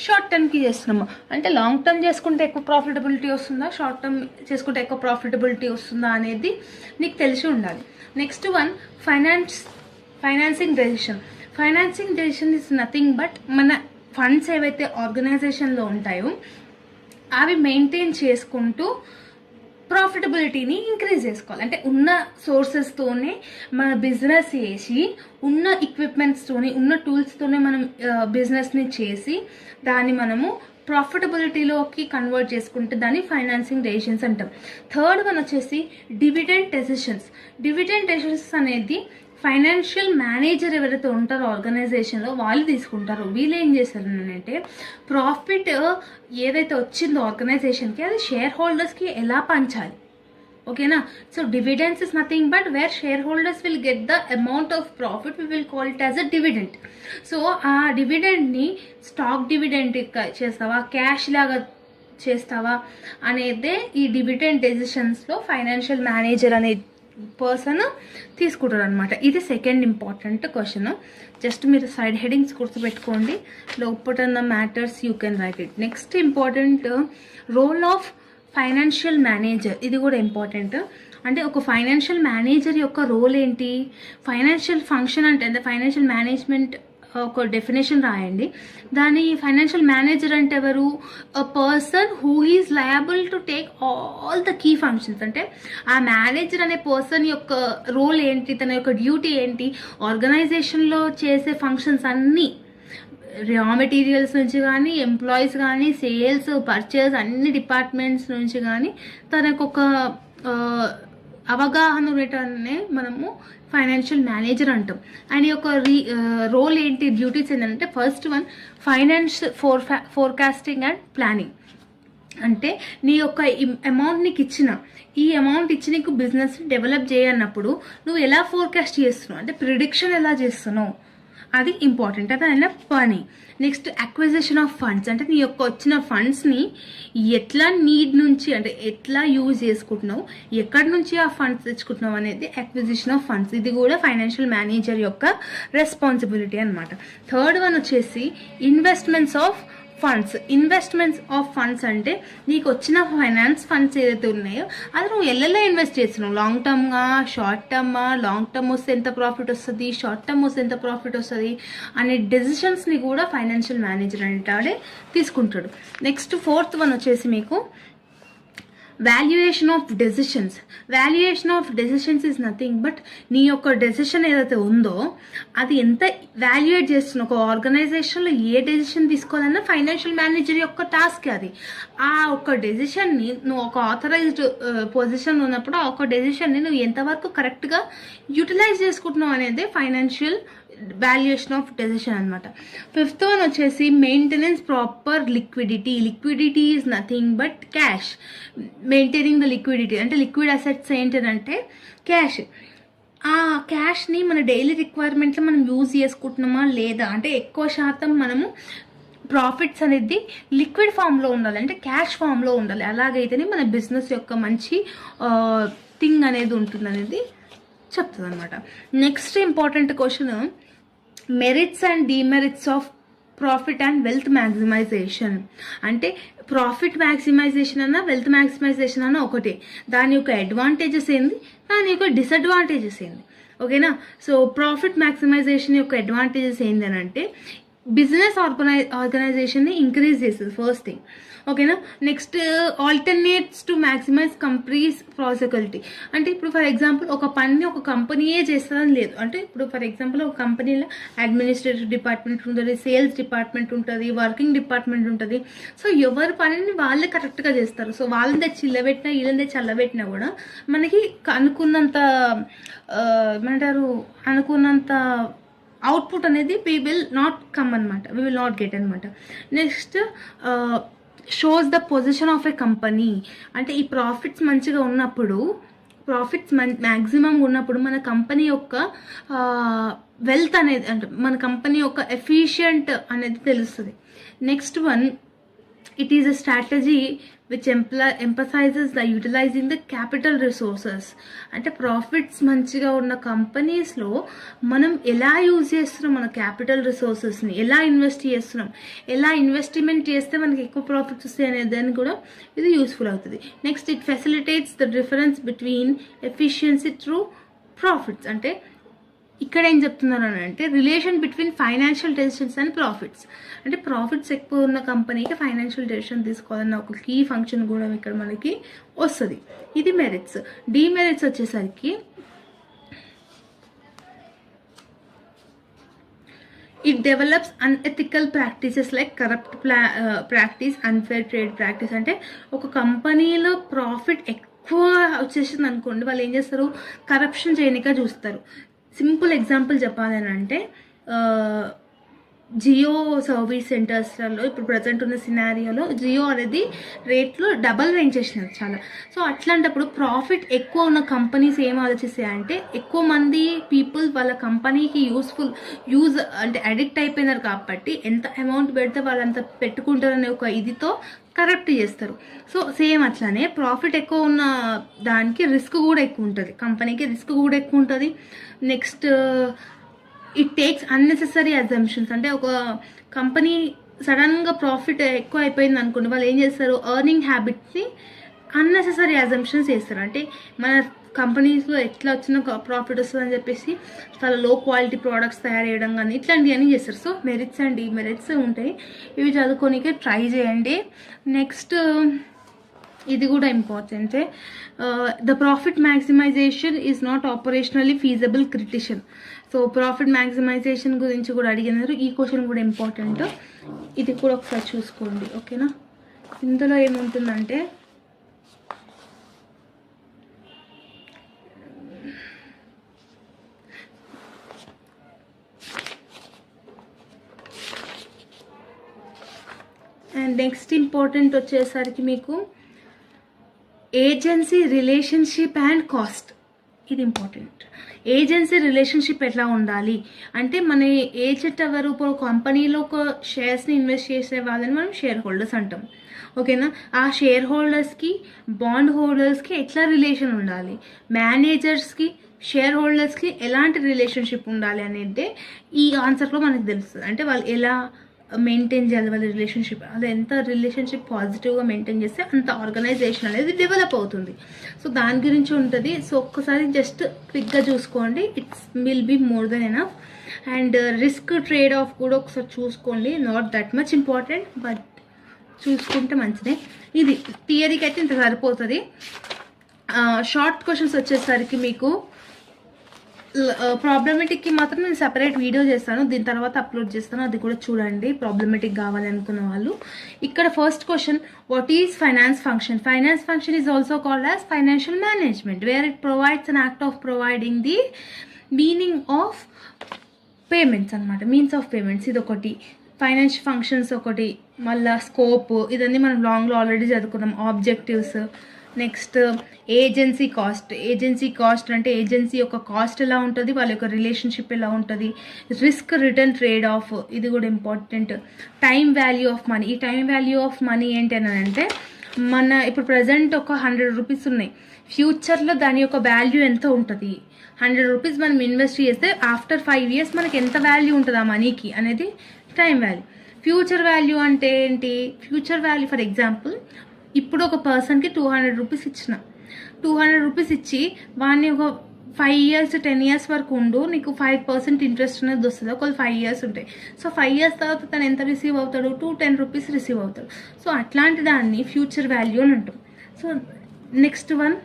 షార్ట్ టర్మ్కి చేస్తున్నాము. అంటే లాంగ్ టర్మ్ చేసుకుంటే ఎక్కువ ప్రాఫిటబిలిటీ వస్తుందా, షార్ట్ టర్మ్ చేసుకుంటే ఎక్కువ ప్రాఫిటబిలిటీ వస్తుందా అనేది నీకు తెలిసి ఉండాలి. Next one, financing decision is nothing but మన ఫండ్స్ ఏవైతే ఆర్గనైజేషన్లో ఉంటాయో అవి మెయింటైన్ చేసుకుంటూ ప్రాఫిటబిలిటీని ఇంక్రీజ్ చేసుకోవాలి. అంటే ఉన్న సోర్సెస్తోనే మన బిజినెస్ చేసి, ఉన్న ఎక్విప్మెంట్స్తోనే, ఉన్న టూల్స్తోనే మనం బిజినెస్ని చేసి దాన్ని మనము ప్రాఫిటబిలిటీలోకి కన్వర్ట్ చేసుకుంటే దాన్ని ఫైనాన్సింగ్ డెసిషన్స్ అంటాం. థర్డ్ వన్ వచ్చేసి డివిడెండ్ డెసిషన్స్ అనేది ఫైనాన్షియల్ మేనేజర్ ఎవరైతే ఉంటారో ఆర్గనైజేషన్లో వాళ్ళు తీసుకుంటారు. వీళ్ళు ఏం చేస్తారు అంటే ప్రాఫిట్ ఏదైతే వచ్చిందో ఆర్గనైజేషన్కి అది షేర్ హోల్డర్స్కి ఎలా పంచాలి. ఓకేనా? So dividends is nothing but where share holders will get the amount of profit, we will call it as a dividend. So ఆ డివిడెండ్ని స్టాక్ డివిడెంట్ చేస్తావా, క్యాష్ లాగా చేస్తావా అనేదే ఈ డివిడెండ్ డెసిషన్స్లో ఫైనాన్షియల్ మేనేజర్ అనే పర్సన్ తీసుకుంటారు అనమాట. ఇది సెకండ్ ఇంపార్టెంట్ క్వశ్చన్. జస్ట్ మీరు సైడ్ హెడింగ్స్ గుర్తుపెట్టుకోండి. లోపల matters you can write it. Next important, role of financial manager. ఇది కూడా ఇంపార్టెంట్. అంటే ఒక ఫైనాన్షియల్ మేనేజర్ యొక్క రోల్ ఏంటి? ఫైనాన్షియల్ ఫంక్షన్ అంటే ఫైనాన్షియల్ మేనేజ్మెంట్ ఒక డెఫినేషన్ రాయండి. దాని ఫైనాన్షియల్ మేనేజర్ అంటే ఎవరు? A person who is liable to take all the key functions. అంటే ఆ మేనేజర్ అనే పర్సన్ యొక్క రోల్ ఏంటి, తన యొక్క డ్యూటీ ఏంటి, ఆర్గనైజేషన్లో చేసే ఫంక్షన్స్ అన్నీ, రా మెటీరియల్స్ నుంచి కానీ, ఎంప్లాయీస్ కానీ, సేల్స్, పర్చేస్, అన్ని డిపార్ట్మెంట్స్ నుంచి కానీ తనకు ఒక అవగాహన ఉండేటనే మనము ఫైనాన్షియల్ మేనేజర్ అంటాం. ఆయన యొక్క రోల్ ఏంటి, డ్యూటీస్ ఏంటంటే first one, finance forecasting and planning. అంటే నీ యొక్క అమౌంట్ నీకు ఈ అమౌంట్ ఇచ్చి నీకు బిజినెస్ డెవలప్ చేయన్నప్పుడు నువ్వు ఎలా ఫోర్కాస్ట్ చేస్తున్నావు, అంటే ప్రిడిక్షన్ ఎలా చేస్తున్నావు, అది ఇంపార్టెంట్. అది ఆయన పని. Next acquisition of funds. అంటే నీ యొక్క వచ్చిన ఫండ్స్ని ఎట్లా నీడ్ నుంచి, అంటే ఎట్లా యూజ్ చేసుకుంటున్నావు, ఎక్కడి నుంచి ఆ ఫండ్స్ తెచ్చుకుంటున్నావు అనేది అక్విజిషన్ ఆఫ్ ఫండ్స్. ఇది కూడా ఫైనాన్షియల్ మేనేజర్ యొక్క రెస్పాన్సిబిలిటీ అనమాట. థర్డ్ వన్ వచ్చేసి ఇన్వెస్ట్మెంట్స్ ఆఫ్ ఫండ్స్. అంటే నీకు వచ్చిన ఫైనాన్స్ ఫండ్స్ ఏదైతే ఉన్నాయో అది నువ్వు ఎలా ఇన్వెస్ట్ చేస్తున్నావు, లాంగ్ టర్మ్గా, షార్ట్ టర్మా, లాంగ్ టర్మ్ వస్తే ఎంత ప్రాఫిట్ వస్తుంది, షార్ట్ టర్మ్ వస్తే ఎంత ప్రాఫిట్ వస్తుంది అనే డెసిషన్స్ని కూడా ఫైనాన్షియల్ మేనేజర్ అంటే తీసుకుంటాడు. నెక్స్ట్ ఫోర్త్ వన్ వచ్చేసి మీకు valuation of decisions is nothing but నీ యొక్క డెసిషన్ ఏదైతే ఉందో అది ఎంత వాల్యుయేట్ చేస్తున్నావు. ఒక ఆర్గనైజేషన్లో ఏ డెసిషన్ తీసుకోవాలన్నా ఫైనాన్షియల్ మేనేజర్ యొక్క టాస్క్ అది. ఆ ఒక్క డెసిషన్ని నువ్వు ఒక ఆథరైజ్డ్ పొజిషన్ ఉన్నప్పుడు ఆ ఒక డెసిషన్ని నువ్వు ఎంతవరకు కరెక్ట్గా యూటిలైజ్ చేసుకుంటున్నావు అనేది ఫైనాన్షియల్ వాల్యుయేషన్ ఆఫ్ డెసిషన్ అనమాట. ఫిఫ్త్ వన్ వచ్చేసి maintenance proper liquidity is nothing but cash. Maintaining the liquidity అంటే లిక్విడ్ అసెట్స్ ఏంటంటే క్యాష్. ఆ క్యాష్ని మన డైలీ రిక్వైర్మెంట్లో మనం యూజ్ చేసుకుంటున్నామా లేదా, అంటే ఎక్కువ శాతం మనము ప్రాఫిట్స్ అనేది లిక్విడ్ ఫామ్లో ఉండాలి, అంటే క్యాష్ ఫామ్లో ఉండాలి. అలాగైతేనే మన బిజినెస్ యొక్క మంచి థింగ్ అనేది ఉంటుంది అనేది చెప్తుంది అనమాట. Next important question, merits and demerits of profit and wealth maximisation. అంటే ప్రాఫిట్ మ్యాక్సిమైజేషన్ అన్న వెల్త్ మ్యాక్సిమైజేషన్ అన్న ఒకటే. దాని యొక్క అడ్వాంటేజెస్ ఏంది, దాని యొక్క డిసడ్వాంటేజెస్ ఏంది. ఓకేనా? సో ప్రాఫిట్ మ్యాక్సిమైజేషన్ యొక్క అడ్వాంటేజెస్ ఏంటి అని అంటే బిజినెస్ ఆర్గనైజేషన్ని ఇంక్రీజ్ చేస్తుంది ఫస్ట్ థింగ్. ఓకేనా. Next alternates to maximize companies profitability. అంటే ఇప్పుడు ఫర్ ఎగ్జాంపుల్ ఒక పని ఒక కంపెనీయే చేస్తుందని లేదు. అంటే ఇప్పుడు ఫర్ ఎగ్జాంపుల్ ఒక కంపెనీలో అడ్మినిస్ట్రేటివ్ డిపార్ట్మెంట్ ఉంటుంది, సేల్స్ డిపార్ట్మెంట్ ఉంటుంది, వర్కింగ్ డిపార్ట్మెంట్ ఉంటుంది. సో ఎవరి పనిని వాళ్ళే కరెక్ట్గా చేస్తారు. సో వాళ్ళని తెచ్చి ఇల్లబెట్టినా వీళ్ళని తెచ్చి అల్లబెట్టినా కూడా మనకి అనుకున్నంత ఏమంటారు అనుకున్నంత అవుట్పుట్ అనేది వీ విల్ నాట్ కమ్ అనమాట, వీ విల్ నాట్ గెట్ అనమాట. Next shows the position of a company. అంటే ఈ ప్రాఫిట్స్ మంచిగా ఉన్నప్పుడు, ప్రాఫిట్స్ మ్యాక్సిమం ఉన్నప్పుడు మన కంపెనీ యొక్క వెల్త్ అనేది, అంటే మన కంపెనీ యొక్క ఎఫిషియంట్ అనేది తెలుస్తుంది. Next one, it is a strategy which emphasizes the utilizing the capital resources. అంటే ప్రాఫిట్స్ మంచిగా ఉన్న కంపెనీస్లో మనం ఎలా యూజ్ చేస్తున్నాం మన క్యాపిటల్ రిసోర్సెస్ని, ఎలా ఇన్వెస్ట్ చేస్తున్నాం, ఎలా ఇన్వెస్ట్మెంట్ చేస్తే మనకి ఎక్కువ ప్రాఫిట్స్ వస్తాయి అనే దాన్ని కూడా ఇది యూస్ఫుల్ అవుతుంది. Next, it facilitates the difference between efficiency through profits. అంటే ఇక్కడ ఏం చెప్తున్నారు అని అంటే relation between financial decisions and profits. అంటే ప్రాఫిట్స్ ఎక్కువ ఉన్న కంపెనీకి ఫైనాన్షియల్ డెసిషన్ తీసుకోవాలన్న ఒక కీ ఫంక్షన్ కూడా ఇక్కడ మనకి వస్తుంది. ఇది మెరిట్స్. డిమెరిట్స్ వచ్చేసరికి it develops unethical practices like corrupt practice, unfair trade practice. అంటే ఒక కంపెనీలో ప్రాఫిట్ ఎక్కువ వచ్చేసింది అనుకోండి, వాళ్ళు ఏం చేస్తారు, కరప్షన్ చేయనిక చూస్తారు. సింపుల్ ఎగ్జాంపుల్ చెప్పాలని అంటే జియో సర్వీస్ సెంటర్స్లలో ఇప్పుడు ప్రజెంట్ ఉన్న సినారియోలో జియో అనేది రేట్లు డబల్ పెంచేసినారు చాలా. సో అట్లాంటప్పుడు ప్రాఫిట్ ఎక్కువ ఉన్న కంపెనీస్ ఏం ఆలోచిస్తాయంటే, ఎక్కువ మంది పీపుల్ వాళ్ళ కంపెనీకి యూజ్ అంటే అడిక్ట్ అయిపోయినారు కాబట్టి ఎంత అమౌంట్ పెడితే వాళ్ళంత పెట్టుకుంటారనే ఒక ఇదితో కరెక్ట్ చేస్తారు. సో సేమ్ అట్లానే ప్రాఫిట్ ఎక్కువ ఉన్న దానికి రిస్క్ కూడా ఎక్కువ ఉంటుంది, కంపెనీకి రిస్క్ కూడా ఎక్కువ ఉంటుంది. Next, it takes unnecessary assumptions. అంటే ఒక కంపెనీ సడన్గా ప్రాఫిట్ ఎక్కువ అయిపోయింది అనుకోండి, వాళ్ళు ఏం చేస్తారు, ఎర్నింగ్ హ్యాబిట్స్ని అన్నెసెసరీ అజంప్షన్స్ చేస్తారు. అంటే మన కంపెనీస్లో ఎట్లా వచ్చిన ప్రాఫిట్ వస్తుందని చెప్పేసి చాలా లో క్వాలిటీ ప్రోడక్ట్స్ తయారు చేయడం కానీ ఇట్లాంటివన్నీ చేస్తారు. సో మెరిట్స్ అండ్ డిమెరిట్స్ ఉంటాయి, ఇవి చదువుకోనికే ట్రై చేయండి. నెక్స్ట్, ఇది కూడా ఇంపార్టెంటే, the profit maximization is not operationally feasible criterion. So profit maximization గురించి కూడా అడిగినారు, ఈ క్వశ్చన్ కూడా ఇంపార్టెంట్, ఇది కూడా ఒకసారి చూసుకోండి. ఓకేనా. ఇందులో ఏముంటుందంటే అండ్ నెక్స్ట్ ఇంపార్టెంట్ వచ్చేసరికి మీకు ఏజెన్సీ రిలేషన్షిప్ అండ్ కాస్ట్. ఇది ఇంపార్టెంట్. ఏజెన్సీ రిలేషన్షిప్ ఎట్లా ఉండాలి అంటే, మన ఏజెంట్ ఎవరు, ఇప్పుడు కంపెనీలో ఒక షేర్స్ని ఇన్వెస్ట్ చేసే వాళ్ళని మనం షేర్ హోల్డర్స్ అంటాం. ఓకేనా. ఆ షేర్ హోల్డర్స్కి బాండ్ హోల్డర్స్కి ఎట్లా రిలేషన్ ఉండాలి, మేనేజర్స్కి షేర్ హోల్డర్స్కి ఎలాంటి రిలేషన్షిప్ ఉండాలి అనేది ఈ ఆన్సర్లో మనకు తెలుస్తుంది. అంటే వాళ్ళు ఎలా మెయింటైన్ చేయాలి వాళ్ళ రిలేషన్షిప్, అది ఎంత రిలేషన్షిప్ పాజిటివ్గా మెయింటైన్ చేస్తే అంత ఆర్గనైజేషన్ అనేది డెవలప్ అవుతుంది. సో దాని గురించి ఉంటుంది. సో ఒక్కసారి జస్ట్ క్విక్గా చూసుకోండి, it's will be more than enough. And risk trade off కూడా ఒకసారి చూసుకోండి, not that much important but చూసుకుంటే మంచిదే. ఇది థియరీకి అయితే ఇంత సరిపోతుంది. షార్ట్ క్వశ్చన్స్ వచ్చేసరికి మీకు ప్రాబ్లమెటిక్కి మాత్రం నేను సెపరేట్ వీడియో చేస్తాను, దీని తర్వాత అప్లోడ్ చేస్తాను, అది కూడా చూడండి ప్రాబ్లమెటిక్ కావాలి అనుకున్న వాళ్ళు. ఇక్కడ first question, what is finance function? Finance function is also called as financial management, where it provides an act of providing the meaning of payments అనమాట, మీన్స్ ఆఫ్ పేమెంట్స్. ఇది ఒకటి ఫైనాన్షియల్ ఫంక్షన్స్ ఒకటి, మళ్ళీ scope, ఇదన్నీ మనం లాంగ్లో already చదువుకున్నాం. Objectives. Next agency cost. Agency cost అంటే ఏజెన్సీ యొక్క కాస్ట్ ఎలా ఉంటుంది, వాళ్ళ యొక్క రిలేషన్షిప్ ఎలా ఉంటుంది. రిస్క్ రిటర్న్ ట్రేడ్ ఆఫ్, ఇది కూడా important. Time value of money. ఈ టైం వాల్యూ ఆఫ్ మనీ ఏంటి అని అంటే, మన ఇప్పుడు ప్రజెంట్ ఒక 100 రూపీస్ ఉన్నాయి, ఫ్యూచర్లో దాని యొక్క వాల్యూ ఎంత ఉంటుంది. 100 రూపీస్ మనం ఇన్వెస్ట్ చేస్తే ఆఫ్టర్ 5 years మనకి ఎంత వాల్యూ ఉంటుంది ఆ మనీకి అనేది టైం వాల్యూ. ఫ్యూచర్ వాల్యూ అంటే ఏంటి, ఫ్యూచర్ వాల్యూ ఫర్ ఎగ్జాంపుల్ ఇప్పుడు ఒక పర్సన్కి 200 రూపీస్ ఇచ్చిన, 200 రూపీస్ ఇచ్చి వాడిని ఒక 5 ఇయర్స్ 10 ఇయర్స్ వరకు ఉండు, నీకు 5% ఇంట్రెస్ట్ అనేది వస్తుంది. ఒకవేళ 5 ఇయర్స్ ఉంటాయి. సో 5 ఇయర్స్ తర్వాత తను ఎంత రిసీవ్ అవుతాడు, 10 రూపీస్ రిసీవ్ అవుతాడు. సో అట్లాంటి దాన్ని ఫ్యూచర్ వాల్యూ అని అంటాం. So next one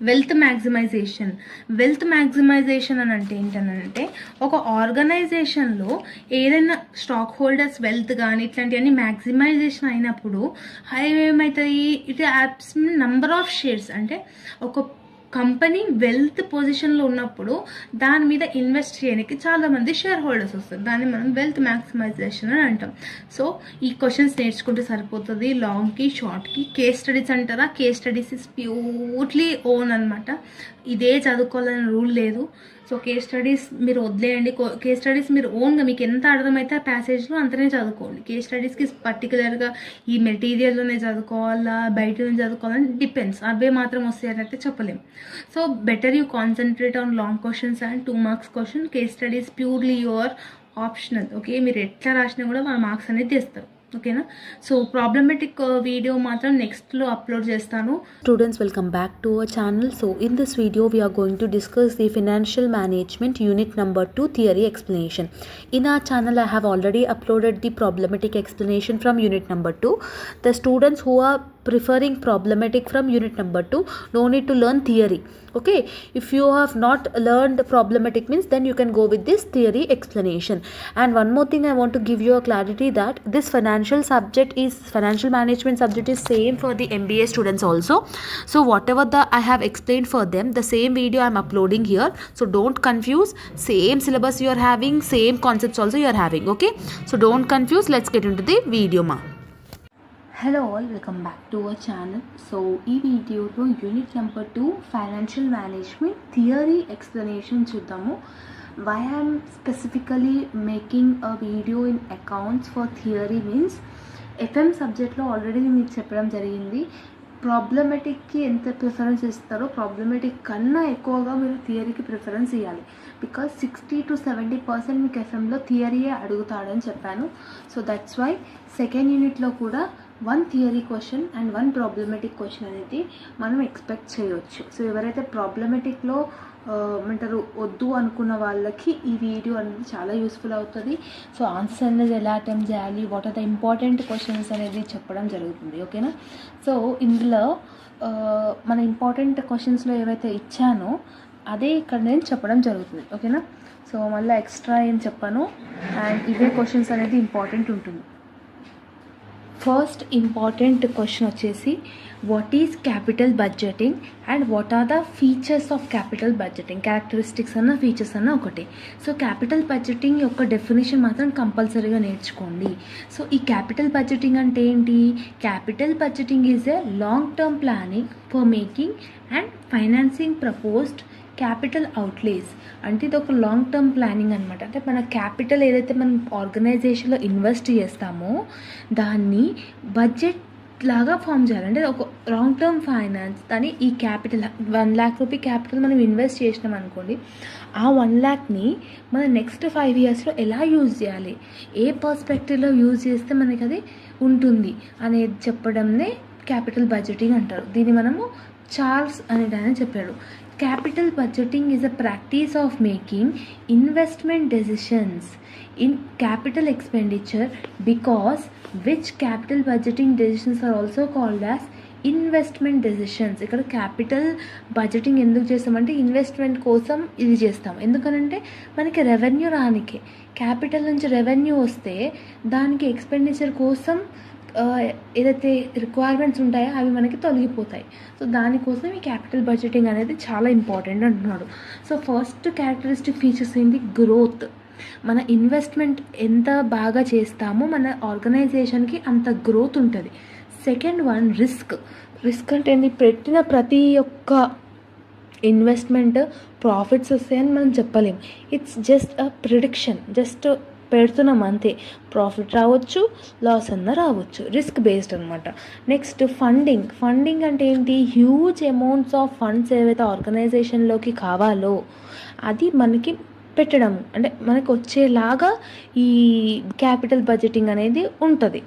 wealth maximisation. Wealth maximisation అని అంటే ఏంటనంటే, ఒక ఆర్గనైజేషన్లో ఏదైనా స్టాక్ హోల్డర్స్ వెల్త్ కానీ ఇట్లాంటివన్నీ మ్యాక్సిమైజేషన్ అయినప్పుడు ఏమవుతాయి, it apps number of shares. అంటే ఒక కంపెనీ వెల్త్ పొజిషన్లో ఉన్నప్పుడు దాని మీద ఇన్వెస్ట్ చేయడానికి చాలామంది షేర్ హోల్డర్స్ వస్తారు. దాన్ని మనం వెల్త్ మ్యాక్సిమైజేషన్ అని అంటాం. సో ఈ క్వశ్చన్స్ నేర్చుకుంటే సరిపోతుంది. లాంగ్కి షార్ట్కి కేస్ స్టడీస్ అంటారా, case studies is purely own అనమాట. ఇదే చదువుకోవాలని రూల్ లేదు. సో కేస్ స్టడీస్ మీరు వదిలేయండి. కేస్ స్టడీస్ మీరు ఓన్గా మీకు ఎంత అర్థమైతే ఆ ప్యాసేజ్లో అంతనే చదువుకోండి. కేస్ స్టడీస్కి పర్టికులర్గా ఈ మెటీరియల్లోనే చదువుకోవాలా బయట నుంచి చదువుకోవాలని డిపెండ్స్. అవే మాత్రం వస్తాయంటే చెప్పలేము. So better you concentrate on long questions and 2 marks question. Case studies purely your optional. Okay, మీరు ఎట్లా రాసినా కూడా వాళ్ళ మార్క్స్ అనేది తెస్తారు. ఓకేనా. సో ప్రాబ్లమెటిక్ వీడియో మాత్రం నెక్స్ట్లో అప్లోడ్ చేస్తాను. Students, welcome back to our channel. So in this video we are going to discuss the financial management unit number 2 theory explanation. In our channel I have already uploaded the problematic explanation from unit number 2. The students who are preferring problematic from unit number 2 no need to learn theory. Okay, if you have not learned problematic means then you can go with this theory explanation. And one more thing I want to give you a clarity that this financial management subject is same for the MBA students also. So whatever I have explained for them, the same video I am uploading here. So don't confuse. Same syllabus you are having, same concepts also you are having. Okay, so don't confuse. Let's get into the video ma. Hello all, welcome back to our channel. So ఈ వీడియోలో unit number 2 financial management theory explanation చూద్దాము. Why I'm specifically making a video in accounts for theory means FM సబ్జెక్ట్లో already మీకు చెప్పడం జరిగింది. ప్రాబ్లమెటిక్కి ఎంత preference ఇస్తారో problematic కన్నా ఎక్కువగా మీరు థియరీకి ప్రిఫరెన్స్ ఇవ్వాలి. బికాజ్ 60 to 70% మీకు ఎఫ్ఎంలో థియరీయే అడుగుతాడని చెప్పాను. సో దట్స్ వై సెకండ్ యూనిట్లో కూడా 1 theory question and 1 problematic question అనేది మనం ఎక్స్పెక్ట్ చేయవచ్చు. సో ఎవరైతే ప్రాబ్లమెటిక్లో ఏమంటారు వద్దు అనుకున్న వాళ్ళకి ఈ వీడియో అనేది చాలా యూస్ఫుల్ అవుతుంది. సో ఆన్సర్స్ అనేది ఎలా అటెంప్ట్ చేయాలి, what are the important questions అనేది చెప్పడం జరుగుతుంది. ఓకేనా. సో ఇందులో మన ఇంపార్టెంట్ క్వశ్చన్స్లో ఏవైతే ఇచ్చానో అదే ఇక్కడ నేను చెప్పడం జరుగుతుంది. ఓకేనా. సో మళ్ళీ ఎక్స్ట్రా ఏం చెప్పాను అండ్ ఇవే క్వశ్చన్స్ అనేది ఇంపార్టెంట్ ఉంటుంది. ఫస్ట్ ఇంపార్టెంట్ క్వశ్చన్ వచ్చేసి what is capital budgeting and what are the features of capital budgeting. Characteristics అన్న ఫీచర్స్ అన్న ఒకటే. సో క్యాపిటల్ బడ్జెటింగ్ యొక్క డెఫినేషన్ మాత్రం కంపల్సరీగా నేర్చుకోండి. సో ఈ క్యాపిటల్ బడ్జెటింగ్ అంటే ఏంటి? Capital budgeting is a long term planning for making and financing proposed capital outlays. అంటే ఇది ఒక లాంగ్ టర్మ్ ప్లానింగ్ అనమాట. అంటే మన క్యాపిటల్ ఏదైతే మనం ఆర్గనైజేషన్లో ఇన్వెస్ట్ చేస్తామో దాన్ని బడ్జెట్ లాగా ఫామ్ చేయాలి. అంటే ఒక లాంగ్ టర్మ్ ఫైనాన్స్ దాన్ని ఈ క్యాపిటల్ 1 lakh రూపీ క్యాపిటల్ మనం ఇన్వెస్ట్ చేసినాం అనుకోండి, ఆ 1 lakhని మనం నెక్స్ట్ 5 yearsలో ఎలా యూజ్ చేయాలి, ఏ పర్స్పెక్టివ్లో యూజ్ చేస్తే మనకి అది ఉంటుంది అనేది చెప్పడంనే క్యాపిటల్ బడ్జెటింగ్ అంటారు. దీన్ని మనము చార్ల్స్ అనేటైనా చెప్పాడు. Capital budgeting is a practice of making investment decisions in capital expenditure because which capital budgeting decisions are also called as investment decisions. ఇక్కడ క్యాపిటల్ బడ్జెటింగ్ ఎందుకు చేస్తామంటే ఇన్వెస్ట్మెంట్ కోసం ఇది చేస్తాం. ఎందుకనంటే మనకి రెవెన్యూ రానికే, క్యాపిటల్ నుంచి రెవెన్యూ వస్తే దానికి ఎక్స్పెండిచర్ కోసం ఏదైతే రిక్వైర్మెంట్స్ ఉంటాయో అవి మనకి తొలగిపోతాయి. సో దానికోసం ఈ క్యాపిటల్ బడ్జెటింగ్ అనేది చాలా ఇంపార్టెంట్ అంటున్నాడు. సో ఫస్ట్ క్యారెక్టరిస్టిక్ ఫీచర్స్ ఏంటి? గ్రోత్. మన ఇన్వెస్ట్మెంట్ ఎంత బాగా చేస్తామో మన ఆర్గనైజేషన్కి అంత గ్రోత్ ఉంటుంది. Second one risk. రిస్క్ అంటే ఏంటి? పెట్టిన ప్రతి ఒక్క ఇన్వెస్ట్మెంట్ ప్రాఫిట్స్ వస్తాయని మనం చెప్పలేం. It's just a prediction. Just పెడుతున్నాం అంతే. ప్రాఫిట్ రావచ్చు, లాస్ అన్న రావచ్చు. రిస్క్ బేస్డ్ అనమాట. Next funding. ఫండింగ్ అంటే ఏంటి? హ్యూజ్ అమౌంట్స్ ఆఫ్ ఫండ్స్ ఏవైతే ఆర్గనైజేషన్లోకి కావాలో అది మనకి పెట్టడం, అంటే మనకు వచ్చేలాగా ఈ క్యాపిటల్ బడ్జెటింగ్ అనేది ఉంటుంది.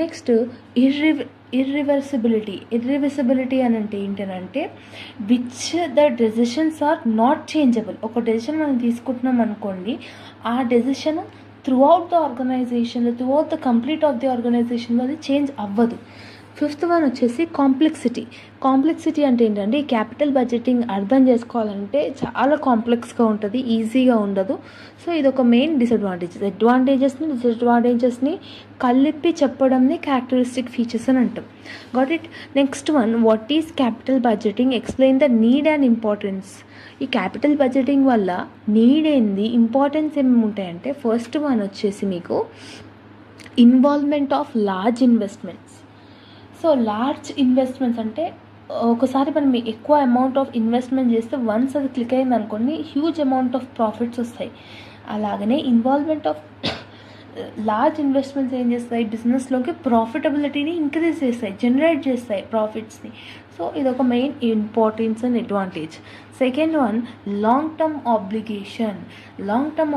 నెక్స్ట్ ఇర్రివర్సిబిలిటీ అని అంటే ఏంటంటే which the decisions are not changeable. ఒక డెసిషన్ మనం తీసుకుంటున్నాం అనుకోండి, ఆ డెసిషన్ త్రూఅవుట్ ద ఆర్గనైజేషన్లో, throughout the complete of the ఆర్గనైజేషన్లో అది చేంజ్ అవ్వదు. ఫిఫ్త్ వన్ వచ్చేసి కాంప్లెక్సిటీ అంటే ఏంటంటే ఈ క్యాపిటల్ బడ్జెటింగ్ అర్థం చేసుకోవాలంటే చాలా కాంప్లెక్స్గా ఉంటుంది, ఈజీగా ఉండదు. సో ఇది ఒక మెయిన్ డిసడ్వాంటేజెస్ని కలిపి చెప్పడంని క్యారెక్టరిస్టిక్ ఫీచర్స్ అని అంటాం. Got it. Next one, what is capital budgeting, explain the need and importance. ఈ క్యాపిటల్ బడ్జెటింగ్ వల్ల నీడ్ ఏంది, ఇంపార్టెన్స్ ఏమేమి ఉంటాయంటే ఫస్ట్ వన్ వచ్చేసి మీకు involvement of large investments. So large investments అంటే ఒకసారి మనం ఎక్కువ అమౌంట్ ఆఫ్ ఇన్వెస్ట్మెంట్ చేస్తే వన్స్ అది క్లిక్ అయింది అనుకోండి హ్యూజ్ అమౌంట్ ఆఫ్ ప్రాఫిట్స్ వస్తాయి. అలాగనే ఇన్వాల్వ్మెంట్ ఆఫ్ లార్జ్ ఇన్వెస్ట్మెంట్స్ ఏం చేస్తాయి, బిజినెస్లోకి ప్రాఫిటబిలిటీని ఇంక్రీజ్ చేస్తాయి, జనరేట్ చేస్తాయి ప్రాఫిట్స్ని. సో ఇది ఒక main importance and advantage. Second one, long term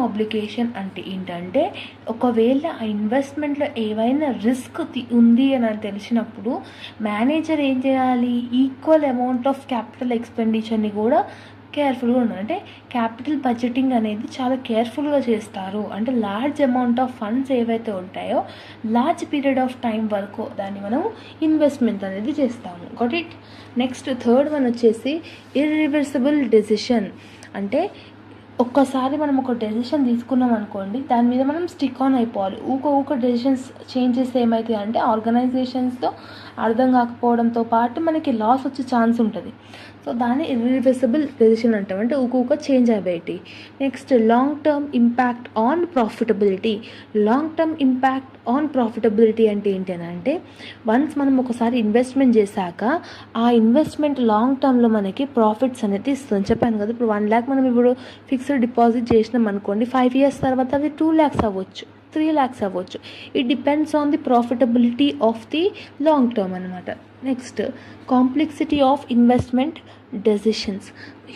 obligation అంటే ఏంటంటే ఒకవేళ ఆ ఇన్వెస్ట్మెంట్లో ఏవైనా రిస్క్ ఉంది అని తెలిసినప్పుడు మేనేజర్ ఏం చేయాలి, ఈక్వల్ అమౌంట్ ఆఫ్ క్యాపిటల్ ఎక్స్పెండిచర్ని కూడా కేర్ఫుల్గా ఉండాలి. అంటే క్యాపిటల్ బడ్జెటింగ్ అనేది చాలా కేర్ఫుల్గా చేస్తారు. అంటే లార్జ్ అమౌంట్ ఆఫ్ ఫండ్స్ ఏవైతే ఉంటాయో లార్జ్ పీరియడ్ ఆఫ్ టైం వరకు దాన్ని మనం ఇన్వెస్ట్మెంట్ అనేది చేస్తాము. Got it. Next third one వచ్చేసి ఇర్రివర్సిబుల్ డెసిషన్. అంటే ఒక్కసారి మనం ఒక డెసిషన్ తీసుకున్నాం అనుకోండి, దాని మీద మనం స్టిక్ ఆన్ అయిపోవాలి. ఊక డెసిషన్స్ చేంజ్ చేస్తే ఏమవుతాయి అంటే ఆర్గనైజేషన్స్తో అర్థం కాకపోవడంతో పాటు మనకి లాస్ వచ్చే ఛాన్స్ ఉంటుంది. సో దాన్ని ఇర్రివర్సిబుల్ డెసిషన్ అంటాం, అంటే ఊక చేంజ్ అయ్యేటి. Next long term impact on profitability అంటే ఏంటంటే వన్స్ మనం ఒకసారి ఇన్వెస్ట్మెంట్ చేశాక ఆ ఇన్వెస్ట్మెంట్ లాంగ్ టర్మ్లో మనకి ప్రాఫిట్స్ అనేది ఇస్తుంది. చెప్పాను కదా, ఇప్పుడు 1 lakh మనం ఇప్పుడు ఫిక్స్డ్ డిపాజిట్ చేసినాం అనుకోండి, 5 years తర్వాత అది 2 lakhs అవ్వచ్చు, 3 lakhs అవ్వచ్చు. It depends on the profitability of the long term అనమాట. Next complexity of investment decisions.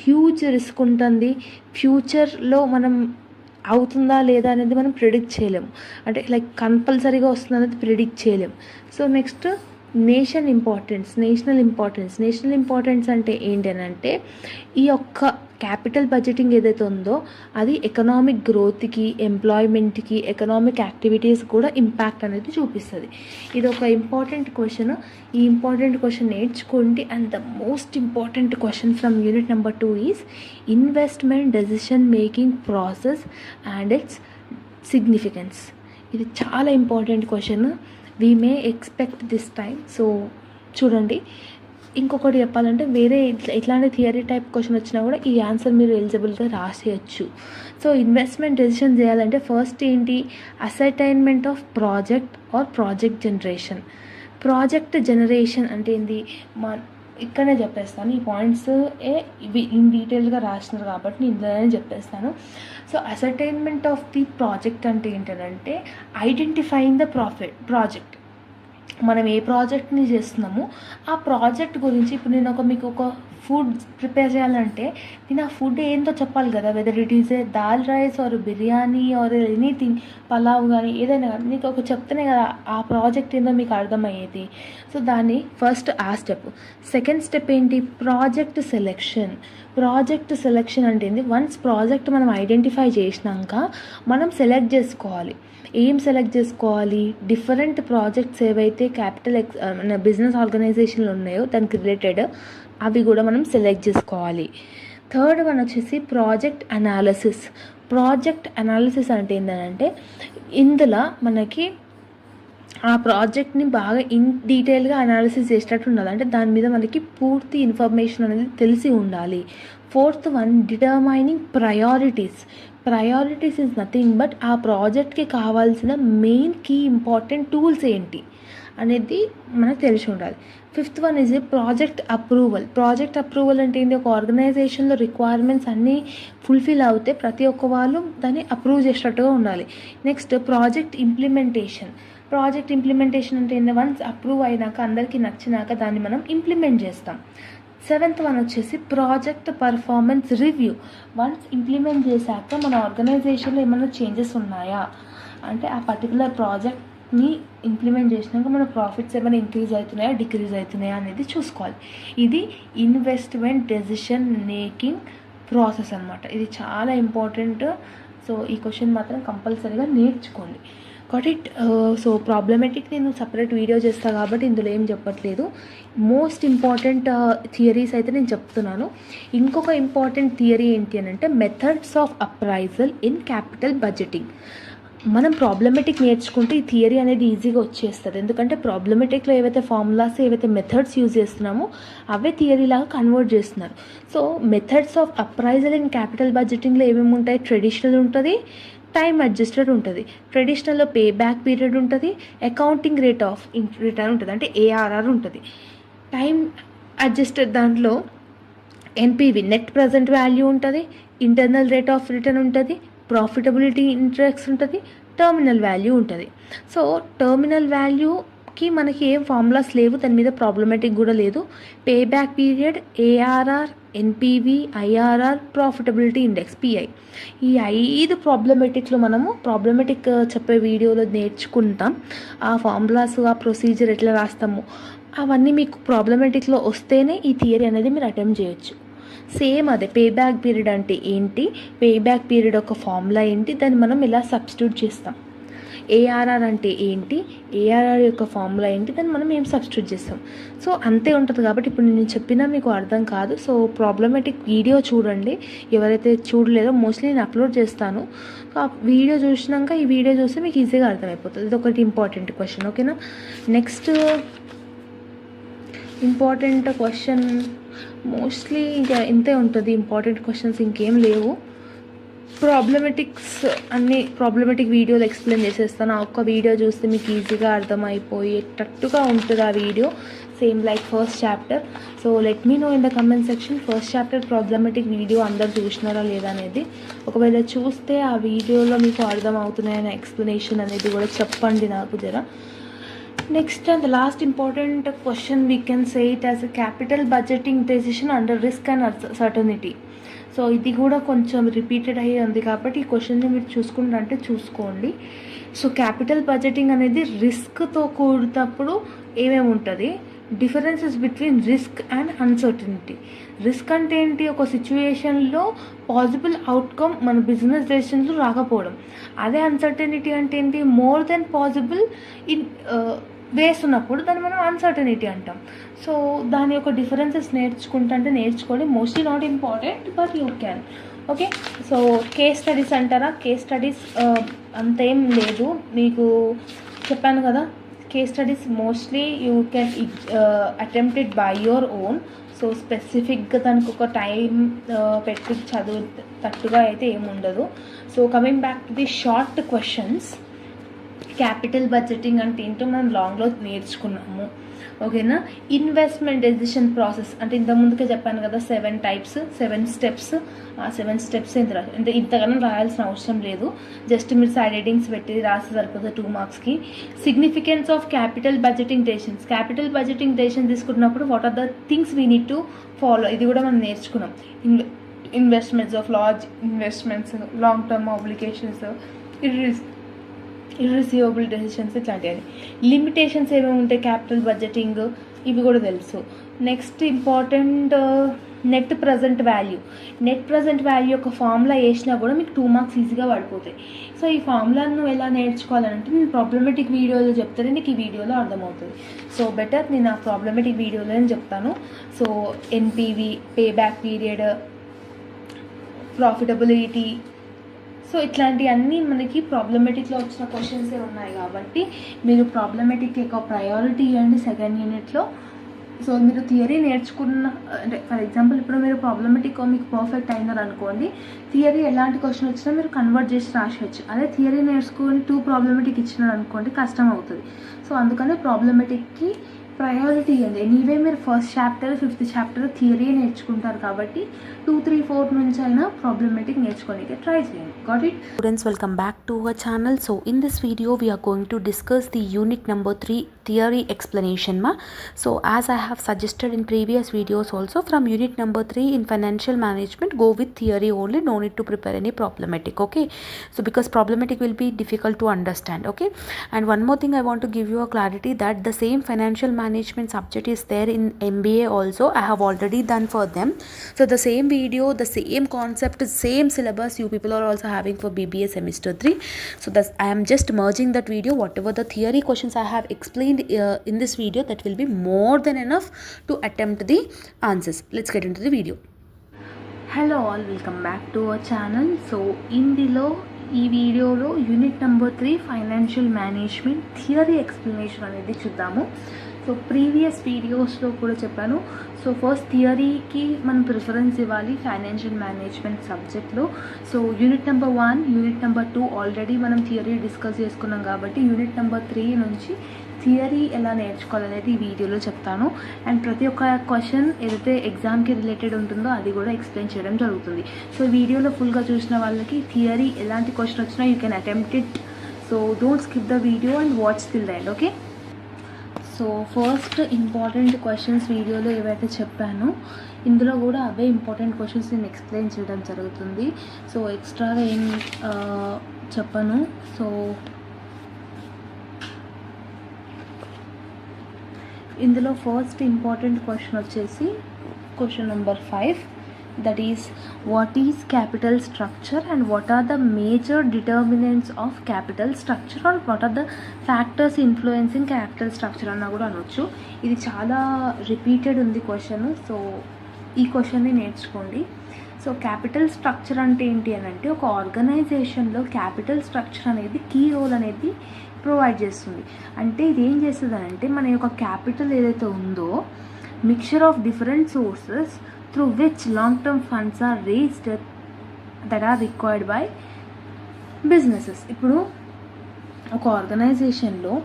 Huge risk ఉంటుంది, ఫ్యూచర్లో మనం అవుతుందా లేదా అనేది మనం ప్రిడిక్ట్ చేయలేము. అంటే లైక్ కంపల్సరీగా వస్తుంది అనేది ప్రిడిక్ట్ చేయలేము. సో నెక్స్ట్ నేషనల్ ఇంపార్టెన్స్ అంటే ఏంటంటే ఈ యొక్క క్యాపిటల్ బడ్జెటింగ్ ఏదైతే ఉందో అది ఎకనామిక్ గ్రోత్కి, ఎంప్లాయ్మెంట్కి, ఎకనామిక్ యాక్టివిటీస్ కూడా ఇంపాక్ట్ అనేది చూపిస్తుంది. ఇది ఒక ఇంపార్టెంట్ క్వశ్చన్. ఈ ఇంపార్టెంట్ క్వశ్చన్ నేర్చుకోండి. And the most important question from unit number 2 is investment decision making process and its significance. ఇది చాలా important question. We may expect this time. So చూడండి, ఇంకొకటి చెప్పాలంటే వేరే ఇట్లాంటి థియరీ టైప్ క్వశ్చన్ వచ్చినా కూడా ఈ ఆన్సర్ మీరు ఎలిజిబుల్గా రాసేయచ్చు. సో ఇన్వెస్ట్మెంట్ డెసిషన్ చేయాలంటే ఫస్ట్ ఏంటి, ascertainment of project or project generation అంటే ఏంది, ఇక్కడనే చెప్పేస్తాను. ఈ పాయింట్స్ ఇవి ఇన్ డీటెయిల్గా రాసినారు కాబట్టి నేను ఇందులోనే చెప్పేస్తాను. సో అసర్టైన్మెంట్ ఆఫ్ ది ప్రాజెక్ట్ అంటే ఏంటంటే ఐడెంటిఫైయింగ్ ద ప్రాజెక్ట్. మనం ఏ ప్రాజెక్ట్ని చేస్తున్నామో ఆ ప్రాజెక్ట్ గురించి ఇప్పుడు నేను మీకు ఒక ఫుడ్ ప్రిపేర్ చేయాలంటే నేను ఆ ఫుడ్ ఏంటో చెప్పాలి కదా, whether it is a dal rice or biryani or anything, pulao కానీ ఏదైనా కానీ మీకు ఒక చెప్తేనే కదా ఆ ప్రాజెక్ట్ ఏందో మీకు అర్థమయ్యేది. సో దాన్ని ఫస్ట్ ఆ స్టెప్. సెకండ్ స్టెప్ ఏంటి, ప్రాజెక్ట్ సెలెక్షన్ అంటే ఏంటి, వన్స్ ప్రాజెక్ట్ మనం ఐడెంటిఫై చేసినాక మనం సెలెక్ట్ చేసుకోవాలి. డిఫరెంట్ ప్రాజెక్ట్స్ ఏవైతే బిజినెస్ ఆర్గనైజేషన్లు ఉన్నాయో దానికి రిలేటెడ్ అవి కూడా మనం సెలెక్ట్ చేసుకోవాలి. థర్డ్ వన్ వచ్చేసి ప్రాజెక్ట్ అనాలిసిస్ అంటే ఏంటంటే ఇందులో మనకి ఆ ప్రాజెక్ట్ని బాగా డీటెయిల్గా అనాలిసిస్ చేసేటట్టు ఉండాలి. అంటే దాని మీద మనకి పూర్తి ఇన్ఫర్మేషన్ అనేది తెలిసి ఉండాలి. Fourth one, determining priorities is nothing but ఆ ప్రాజెక్ట్కి కావాల్సిన మెయిన్ కీ ఇంపార్టెంట్ టూల్స్ ఏంటి అనేది మనకు తెలిసి ఉండాలి. Fifth one is project approval అంటే ఏంటి, ఒక ఆర్గనైజేషన్లో రిక్వైర్మెంట్స్ అన్నీ ఫుల్ఫిల్ అవుతే ప్రతి ఒక్క వాళ్ళు దాన్ని అప్రూవ్ చేసేటట్టుగా ఉండాలి. నెక్స్ట్ ప్రాజెక్ట్ ఇంప్లిమెంటేషన్ అంటే ఏంటి, వన్స్ అప్రూవ్ అయినాక అందరికీ నచ్చినాక దాన్ని మనం ఇంప్లిమెంట్ చేస్తాం. సెవెంత్ వన్ వచ్చేసి project performance review. Once implement చేశాక మన ఆర్గనైజేషన్లో ఏమైనా చేంజెస్ ఉన్నాయా అంటే ఆ పర్టికులర్ ప్రాజెక్ట్ ని ఇంప్లిమెంట్ చేసినాక మన ప్రాఫిట్స్ ఏమైనా ఇంక్రీజ్ అవుతున్నాయా డిక్రీజ్ అవుతున్నాయా అనేది చూసుకోవాలి. ఇది ఇన్వెస్ట్మెంట్ డెసిషన్ మేకింగ్ ప్రాసెస్ అనమాట. ఇది చాలా ఇంపార్టెంట్. సో ఈ క్వశ్చన్ మాత్రం కంపల్సరీగా నేర్చుకోండి. Got it. సో ప్రాబ్లమేటిక్ నేను సపరేట్ వీడియో చేస్తాను కాబట్టి ఇందులో ఏం చెప్పట్లేదు. మోస్ట్ ఇంపార్టెంట్ థియరీస్ అయితే నేను చెప్తున్నాను. ఇంకొక ఇంపార్టెంట్ థియరీ ఏంటి అని అంటే methods of appraisal in capital budgeting. మనం ప్రాబ్లమేటిక్ నేర్చుకుంటే ఈ థియరీ అనేది ఈజీగా వచ్చేస్తుంది. ఎందుకంటే ప్రాబ్లమేటిక్లో ఏవైతే ఫార్ములాస్ ఏవైతే మెథడ్స్ యూజ్ చేస్తున్నామో అవే థియరీ లాగా కన్వర్ట్ చేస్తున్నారు. So methods of appraisal in capital బడ్జెటింగ్లో ఏమేమి ఉంటాయి? ట్రెడిషనల్ ఉంటుంది, టైమ్ అడ్జస్టెడ్ ఉంటుంది. ట్రెడిషనల్లో పే బ్యాక్ పీరియడ్ ఉంటుంది, అకౌంటింగ్ రేట్ ఆఫ్ రిటర్న్ ఉంటుంది, అంటే ఏఆర్ఆర్ ఉంటుంది. టైమ్ అడ్జస్టెడ్ దాంట్లో ఎన్పివి నెట్ ప్రజెంట్ వాల్యూ ఉంటుంది, ఇంటర్నల్ రేట్ ఆఫ్ రిటర్న్ ఉంటుంది, ప్రాఫిటబిలిటీ ఇండెక్స్ ఉంటుంది, టర్మినల్ వాల్యూ ఉంటుంది. సో టర్మినల్ వాల్యూకి మనకి ఏం ఫార్ములాస్ లేవు, దాని మీద ప్రాబ్లమేటిక్ కూడా లేదు. Pay back period, ARR, NPV, IRR, profitability index pi, ఈ 5 ప్రాబ్లమేటిక్లో మనము ప్రాబ్లమేటిక్ చెప్పే వీడియోలో నేర్చుకుంటాం. ఆ ఫార్ములాస్, ఆ ప్రొసీజర్ ఎట్లా రాస్తాము అవన్నీ మీకు ప్రాబ్లమేటిక్లో వస్తేనే ఈ థియరీ అనేది మీరు అటెంప్ట్ చేయొచ్చు. సేమ్ అదే పే బ్యాక్ పీరియడ్ అంటే ఏంటి, పే బ్యాక్ పీరియడ్ ఒక ఫార్ములా ఏంటి, దాన్ని మనం ఇలా సబ్స్టిట్యూట్ చేస్తాం. ఏఆర్ఆర్ అంటే ఏంటి, ఏఆర్ఆర్ యొక్క ఫార్ములా ఏంటి, దాన్ని మనం ఏం సబ్స్టిట్యూట్ చేస్తాం. సో అంతే ఉంటుంది. కాబట్టి ఇప్పుడు నేను చెప్పినా మీకు అర్థం కాదు. సో ప్రాబ్లమేటిక్ వీడియో చూడండి. ఎవరైతే చూడలేదో మోస్ట్లీ నేను అప్లోడ్ చేస్తాను. ఆ వీడియో చూసినాక ఈ వీడియో చూస్తే మీకు ఈజీగా అర్థమైపోతుంది. ఇది ఒకటి ఇంపార్టెంట్ క్వశ్చన్. ఓకేనా. నెక్స్ట్ ఇంపార్టెంట్ క్వశ్చన్ మోస్ట్లీ ఇంకా ఇంతే ఉంటుంది. ఇంపార్టెంట్ క్వశ్చన్స్ ఇంకేం లేవు. ప్రాబ్లమేటిక్స్ అన్ని ప్రాబ్లమేటిక్ వీడియోలు ఎక్స్ప్లెయిన్ చేసేస్తాను. ఆ ఒక్క వీడియో చూస్తే మీకు ఈజీగా అర్థమైపోయేటట్టుగా ఉంటుంది ఆ video, same like first chapter. So let me know in the comment section first chapter problematic video అందరు చూసినారా లేదా అనేది. ఒకవేళ చూస్తే ఆ వీడియోలో మీకు అర్థమవుతున్నాయన్న ఎక్స్ప్లెనేషన్ అనేది కూడా చెప్పండి నాకు జర. Next and the last important question, we can say it as a capital budgeting decision under risk and uncertainty. So ఇది కూడా కొంచెం రిపీటెడ్ అయ్యి ఉంది కాబట్టి ఈ క్వశ్చన్ని మీరు చూసుకుంటే చూసుకోండి. సో క్యాపిటల్ బడ్జెటింగ్ అనేది రిస్క్తో కూడినప్పుడు ఏమేమి ఉంటుంది, differences between risk and uncertainty. Risk అంటే ఏంటి, ఒక సిచ్యువేషన్లో పాసిబుల్ అవుట్కమ్ మన బిజినెస్ డెసిషన్స్లో రాకపోవడం. అదే అన్సర్టనిటీ అంటే ఏంటి, మోర్ దెన్ పాసిబుల్ ఇన్ వేస్తున్నప్పుడు దాన్ని మనం అన్సర్టనిటీ అంటాం. సో దాని యొక్క డిఫరెన్సెస్ నేర్చుకోండి. Mostly not important but you can. Okay. So case studies అంటారా, కేస్ స్టడీస్ అంతేం లేదు. మీకు చెప్పాను కదా, case studies mostly you can attempt it by your own. So స్పెసిఫిక్గా దానికి ఒక టైం పెట్టి చదువుతట్టుగా అయితే ఏముండదు. So coming back to the short questions, capital budgeting అంటే ఏంటో మనం లాంగ్లో నేర్చుకున్నాము. ఓకేనా. ఇన్వెస్ట్మెంట్ డెసిషన్ ప్రాసెస్ అంటే ఇంతకుముందుకే చెప్పాను కదా, 7 types, 7 steps. ఆ 7 steps అంటే ఇంతగానో రాయాల్సిన అవసరం లేదు. జస్ట్ మీరు సైడ్ హెడ్డింగ్స్ పెట్టి రాసి సరిపోతుంది 2 marksకి. Significance of capital budgeting decisions. Capital budgeting decision తీసుకున్నప్పుడు what are the things we need to follow, ఇది కూడా మనం నేర్చుకున్నాం. Investments of large investments, long term obligations, irreversible decisions, ఇట్లాంటివి. లిమిటేషన్స్ ఏమేమి ఉంటాయి క్యాపిటల్ బడ్జెటింగ్, ఇవి కూడా తెలుసు. Next important net present value. Net present value యొక్క ఫార్ములా వేసినా కూడా మీకు 2 marks ఈజీగా పడిపోతాయి. సో ఈ ఫార్ములాను ఎలా నేర్చుకోవాలంటే నేను ప్రాబ్లమేటిక్ వీడియోలో చెప్తాను, నీకు ఈ వీడియోలో అర్థమవుతుంది. సో బెటర్ నేను ఆ ప్రాబ్లమేటిక్ వీడియోలోనే చెప్తాను. So NPV, pay back period, profitability, so ఇట్లాంటివన్నీ మనకి ప్రాబ్లమేటిక్లో వచ్చిన క్వశ్చన్సే ఉన్నాయి కాబట్టి మీరు ప్రాబ్లమేటిక్ యొక్క ప్రయారిటీ ఇవ్వండి సెకండ్ యూనిట్లో. సో మీరు థియరీ నేర్చుకున్న అంటే ఫర్ ఎగ్జాంపుల్ ఇప్పుడు మీరు ప్రాబ్లమేటిక్ మీకు పర్ఫెక్ట్ అయినారు అనుకోండి, థియరీ ఎలాంటి క్వశ్చన్ వచ్చినా మీరు కన్వర్ట్ చేసి రాసేయచ్చు. అదే థియరీ నేర్చుకొని 2 ప్రాబ్లమేటిక్ ఇచ్చినారు అనుకోండి కష్టం అవుతుంది. సో అందుకని ప్రాబ్లమేటిక్కి ప్రయారిటీ ఇవ్వండి. ఎనీవే మీరు first chapter 5th chapter theory నేర్చుకుంటారు కాబట్టి 2, 3, 4 నుంచి అయినా ప్రాబ్లమేటిక్ నేర్చుకోవడానికి ట్రై చేయండి. Got it. Students, welcome back to our channel. So in this video we are going to discuss the unit number 3 theory explanation ma. So as I have suggested in previous videos also, from unit number 3 in financial management, go with theory only, no need to prepare any problematic. Okay, so because problematic will be difficult to understand. Okay, and one more thing I want to give you a clarity that the same financial management subject is there in MBA also. I have already done for them. So the same video, the same concept, same syllabus you people are also having for BBA semester 3. So that's, I am just merging that video. Whatever the theory questions I have explained in this video, that will be more than enough to attempt the answers. Let's get into the video. Hello all, welcome back to our channel. So ఈ వీడియోలో unit number 3 financial management theory explanation అనేది చూద్దాము. So previous వీడియోస్లో కూడా చెప్పాను. So first థియరీకి మనం preference ఇవ్వాలి financial management సబ్జెక్ట్లో. So unit number 1, unit number 2 already మనం థియరీ డిస్కస్ చేసుకున్నాం కాబట్టి యూనిట్ నెంబర్ 3 నుంచి థియరీ ఎలా నేర్చుకోవాలనేది ఈ వీడియోలో చెప్తాను. అండ్ ప్రతి ఒక్క క్వశ్చన్ ఏదైతే ఎగ్జామ్కి రిలేటెడ్ ఉంటుందో అది కూడా ఎక్స్ప్లెయిన్ చేయడం జరుగుతుంది. సో వీడియోలో ఫుల్గా చూసిన వాళ్ళకి థియరీ ఎలాంటి క్వశ్చన్ వచ్చినా you can attempt it. So don't skip the video and watch till the end. Okay, so first important questions వీడియోలో ఏవైతే చెప్పానో ఇందులో కూడా అవే ఇంపార్టెంట్ క్వశ్చన్స్ నేను ఎక్స్ప్లెయిన్ చేయడం జరుగుతుంది. సో ఎక్స్ట్రాగా ఏం చెప్పను. సో ఇందులో ఫస్ట్ ఇంపార్టెంట్ క్వశ్చన్ వచ్చేసి question number 5, that is what is capital structure and what are the major determinants of capital structure or what are the factors influencing capital structure అన్న కూడా అనొచ్చు. ఇది చాలా రిపీటెడ్ ఉంది క్వశ్చన్. సో ఈ క్వశ్చన్ని నేర్చుకోండి. సో క్యాపిటల్ స్ట్రక్చర్ అంటే ఏంటి అని అంటే, ఒక ఆర్గనైజేషన్లో క్యాపిటల్ స్ట్రక్చర్ అనేది కీ రోల్ అనేది ప్రొవైడ్ చేస్తుంది. అంటే ఇది ఏం చేస్తుంది అని అంటే, మన యొక్క క్యాపిటల్ ఏదైతే ఉందో mixture of different sources through which long term funds are raised that are required by businesses. ఇప్పుడు ఒక ఆర్గనైజేషన్లో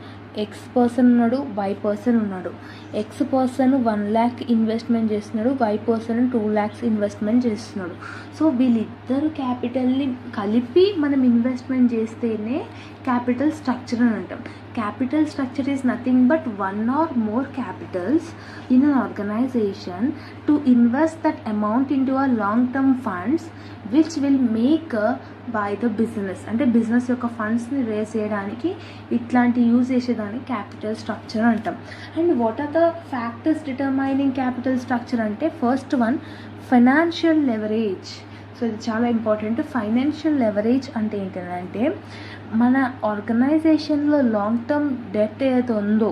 ఎక్స్ పర్సన్ ఉన్నాడు, వై పర్సన్ ఉన్నాడు. ఎక్స్ పర్సన్ 1 lakh ఇన్వెస్ట్మెంట్ చేస్తున్నాడు, వై పర్సన్ 2 lakhs ఇన్వెస్ట్మెంట్ చేస్తున్నాడు. సో వీళ్ళిద్దరు క్యాపిటల్ని కలిపి మనం ఇన్వెస్ట్మెంట్ చేస్తేనే క్యాపిటల్ స్ట్రక్చర్ అని అంటాం. Capital structure is nothing but 1 or more capitals in an organization to invest that amount into a long term funds which will make by the business. అంటే business యొక్క ఫండ్స్ని రేస్ చేయడానికి ఇట్లాంటి use చేసేదాన్ని capital structure అంటాం. And what are the factors determining capital structure అంటే, first one financial leverage. So ఇది చాలా ఇంపార్టెంట్. ఫైనాన్షియల్ లెవరేజ్ అంటే ఏంటంటే, మన ఆర్గనైజేషన్లో లాంగ్ టర్మ్ డెట్ ఏదైతే ఉందో,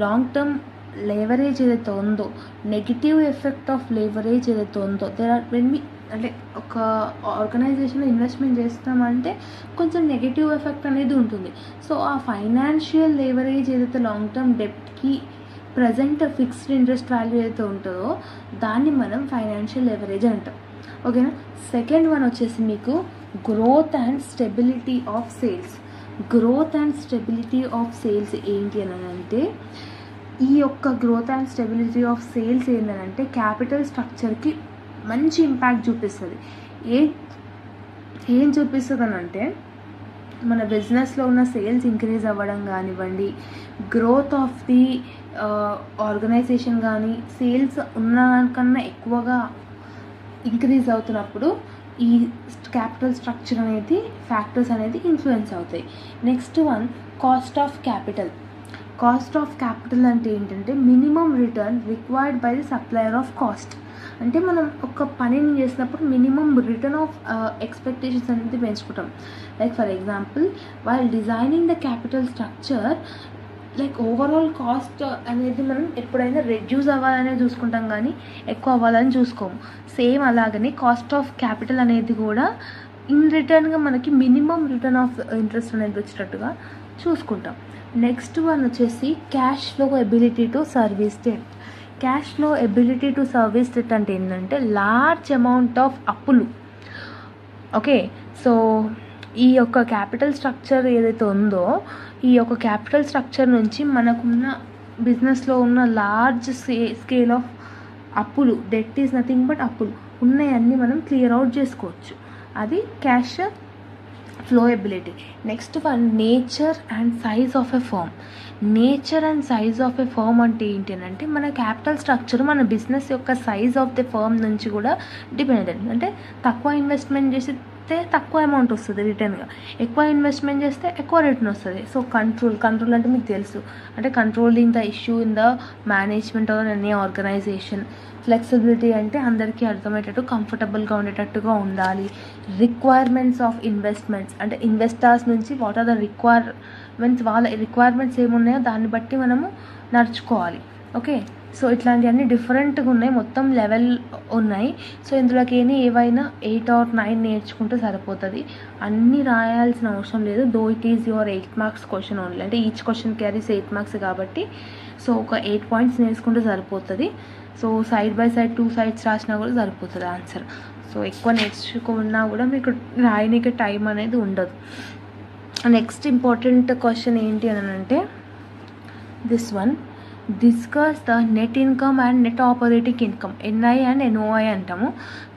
లాంగ్ టర్మ్ లెవరేజ్ ఏదైతే ఉందో, నెగిటివ్ ఎఫెక్ట్ ఆఫ్ లెవరేజ్ ఏదైతే ఉందో, దేర్ ఆర్ వెన్ అంటే ఒక ఆర్గనైజేషన్లో ఇన్వెస్ట్మెంట్ చేస్తామంటే కొంచెం నెగిటివ్ ఎఫెక్ట్ అనేది ఉంటుంది. సో ఆ ఫైనాన్షియల్ లెవరేజ్ ఏదైతే లాంగ్ టర్మ్ డెప్ట్కి ప్రజెంట్ ఫిక్స్డ్ ఇంట్రెస్ట్ వాల్యూ ఏదైతే ఉంటుందో దాన్ని మనం ఫైనాన్షియల్ లెవరేజ్ అంటాం. ఓకేనా. సెకండ్ వన్ వచ్చేసి మీకు growth and stability of sales. Growth and stability of sales ఏంటి అని అంటే, ఈ యొక్క growth and stability of sales ఏంటంటే క్యాపిటల్ స్ట్రక్చర్కి మంచి ఇంపాక్ట్ చూపిస్తుంది. ఏం చూపిస్తుంది అని అంటే, మన బిజినెస్లో ఉన్న సేల్స్ ఇంక్రీజ్ అవ్వడం కానివ్వండి, గ్రోత్ ఆఫ్ ది ఆర్గనైజేషన్ కానీ, సేల్స్ ఉన్నకన్నా ఎక్కువగా ఇంక్రీజ్ అవుతున్నప్పుడు ఈ క్యాపిటల్ స్ట్రక్చర్ అనేది ఫ్యాక్టర్స్ అనేది ఇన్ఫ్లుయెన్స్ అవుతాయి. Next one cost of capital. Cost of capital అంటే ఏంటంటే, minimum return required by the supplier of cost. అంటే మనం ఒక పనిని చేసినప్పుడు మినిమం రిటర్న్ ఆఫ్ ఎక్స్పెక్టేషన్స్ అనేది పెంచుకుంటాం. Like for example, while designing the capital structure, like overall cost అనేది మనం ఎప్పుడైనా రెడ్యూస్ అవ్వాలనే చూసుకుంటాం కానీ ఎక్కువ అవ్వాలని చూసుకోము. సేమ్ అలాగనే కాస్ట్ ఆఫ్ క్యాపిటల్ అనేది కూడా ఇన్ రిటర్న్గా మనకి మినిమం రిటర్న్ ఆఫ్ ఇంట్రెస్ట్ అనేది వచ్చేటట్టుగా చూసుకుంటాం. నెక్స్ట్ వన్ వచ్చేసి cash flow ability to service debt. Cash flow ability to service debt అంటే ఏంటంటే, లార్జ్ అమౌంట్ ఆఫ్ అప్పులు. ఓకే, సో ఈ యొక్క క్యాపిటల్ స్ట్రక్చర్ ఏదైతే ఉందో, ఈ యొక్క క్యాపిటల్ స్ట్రక్చర్ నుంచి మనకున్న బిజినెస్లో ఉన్న లార్జ్ స్కేల్ ఆఫ్ అప్పులు, డెట్ ఈజ్ నథింగ్ బట్ అప్పులు ఉన్నాయన్నీ మనం క్లియర్ అవుట్ చేసుకోవచ్చు. అది cash flowability. Next one nature and size of a firm. Nature and size of a firm అంటే ఏంటి అని అంటే మన క్యాపిటల్ స్ట్రక్చర్ మన బిజినెస్ యొక్క సైజ్ ఆఫ్ ది ఫర్మ్ నుంచి కూడా డిపెండ్ అవుతుంది. అంటే తక్కువ ఇన్వెస్ట్మెంట్ చేస్తే తక్కువ అమౌంట్ వస్తుంది రిటర్న్గా, ఎక్కువ ఇన్వెస్ట్మెంట్ చేస్తే ఎక్కువ రిటర్న్ వస్తుంది. సో కంట్రోల్ అంటే మీకు తెలుసు, అంటే controlling the issue in the management of any organization. Flexibility అంటే అందరికీ అర్థమయ్యేటట్టు కంఫర్టబుల్గా ఉండేటట్టుగా ఉండాలి. రిక్వైర్మెంట్స్ ఆఫ్ ఇన్వెస్ట్మెంట్స్ అంటే ఇన్వెస్టర్స్ నుంచి వాట్ ఆర్ ద రిక్వైర్మెంట్స్, వాళ్ళ రిక్వైర్మెంట్స్ ఏమున్నాయో దాన్ని బట్టి మనము నడుచుకోవాలి. ఓకే, సో ఇట్లాంటివన్నీ డిఫరెంట్గా ఉన్నాయి, మొత్తం లెవెల్ ఉన్నాయి. సో ఇందులోకి ఏవైనా 8 or 9 నేర్చుకుంటే సరిపోతుంది, అన్నీ రాయాల్సిన అవసరం లేదు. Though it is your 8 marks question only, అంటే ఈచ్ క్వశ్చన్ క్యారీస్ 8 marks కాబట్టి సో ఒక 8 points నేర్చుకుంటే సరిపోతుంది. So side by side 2 sides రాసినా కూడా సరిపోతుంది ఆన్సర్. సో ఎక్కువ నేర్చుకున్నా కూడా మీకు రాయడానికి టైం అనేది ఉండదు. నెక్స్ట్ ఇంపార్టెంట్ క్వశ్చన్ ఏంటి అని అంటే this one, discuss the net income and net operating income, NI and NOI అంటాము,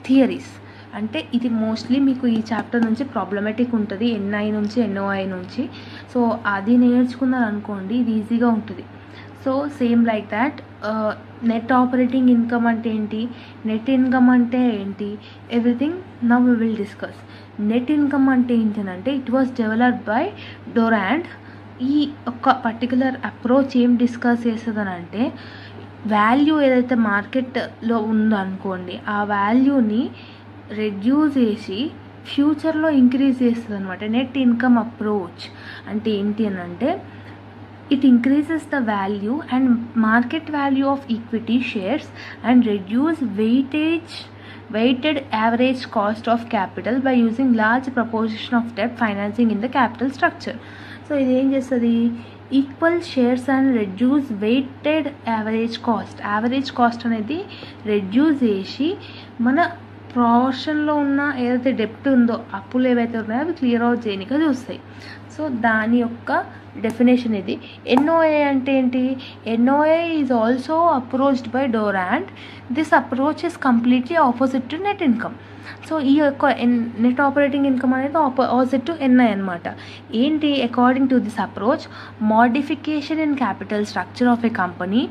థియరీస్. అంటే ఇది మోస్ట్లీ మీకు ఈ చాప్టర్ నుంచి ప్రాబ్లమేటిక్ ఉంటుంది, ఎన్ఐ నుంచి ఎన్ఓఐ నుంచి. సో అది నేర్చుకున్నారు అనుకోండి ఇది ఈజీగా ఉంటుంది. So same like that net operating income అంటే ఏంటి, నెట్ ఇన్కమ్ అంటే ఏంటి, everything now we will discuss. Net income అంటే ఏంటంటే it was developed by Durand. ఈ ఒక పర్టికులర్ అప్రోచ్ ఏం డిస్కస్ చేస్తుందని అంటే వాల్యూ ఏదైతే మార్కెట్లో ఉందో అనుకోండి ఆ వాల్యూని రెడ్యూస్ చేసి ఫ్యూచర్లో ఇంక్రీజ్ చేస్తుంది అనమాట. నెట్ ఇన్కమ్ అప్రోచ్ అంటే ఏంటి అని అంటే it increases the value and market value of equity shares and reduce weighted average cost of capital by using large proportion of debt financing in the capital structure. So ఇది ఏం చేస్తుంది, equal shares and reduce weighted average cost అనేది reduce చేసి మన ప్రొఫెషన్లో ఉన్న ఏదైతే డెప్ట్ ఉందో అప్పులు ఏవైతే ఉన్నాయో అవి క్లియర్ అవుట్ చేయడానికి చూస్తాయి. సో దాని యొక్క డెఫినేషన్ ఇది. ఎన్ఓఏ అంటే ఏంటి, NOA is also approached by Durand. This approach is completely opposite to net income. So ఈ యొక్క నెట్ ఆపరేటింగ్ ఇన్కమ్ అనేది ఆపోజిట్ టు ఎన్ఐ అనమాట. ఏంటి, according to this approach modification in capital structure of a company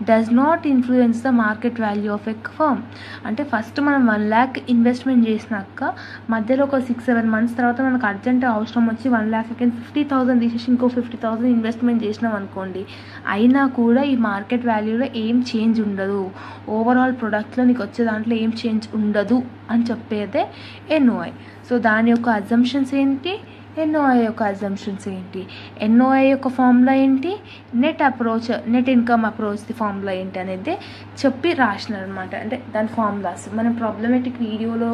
does not influence the market value of a firm. అంటే first మనం 1 lakh investment చేసినాక మధ్యలో ఒక 6-7 months తర్వాత మనకు అర్జెంట్ అవసరం వచ్చి 1 lakh 50,000 తీసేసి ఇంకో 50,000 ఇన్వెస్ట్మెంట్ చేసినాం అనుకోండి, అయినా కూడా ఈ మార్కెట్ వాల్యూలో ఏం చేంజ్ ఉండదు, ఓవరాల్ ప్రొడక్ట్లో నీకు వచ్చే దాంట్లో ఏం చేంజ్ ఉండదు అని చెప్పేదే ఎన్ఓఐ. సో దాని యొక్క అజంప్షన్స్ ఏంటి, ఎన్ఓఐ యొక్క అజంప్షన్స్ ఏంటి, ఎన్ఓఐ యొక్క ఫార్ములా ఏంటి, net income approach the formula ఏంటి అనేది చెప్పి రాసినారు అనమాట. అంటే దాని ఫార్ములాస్ మనం ప్రాబ్లమేటిక్ వీడియోలో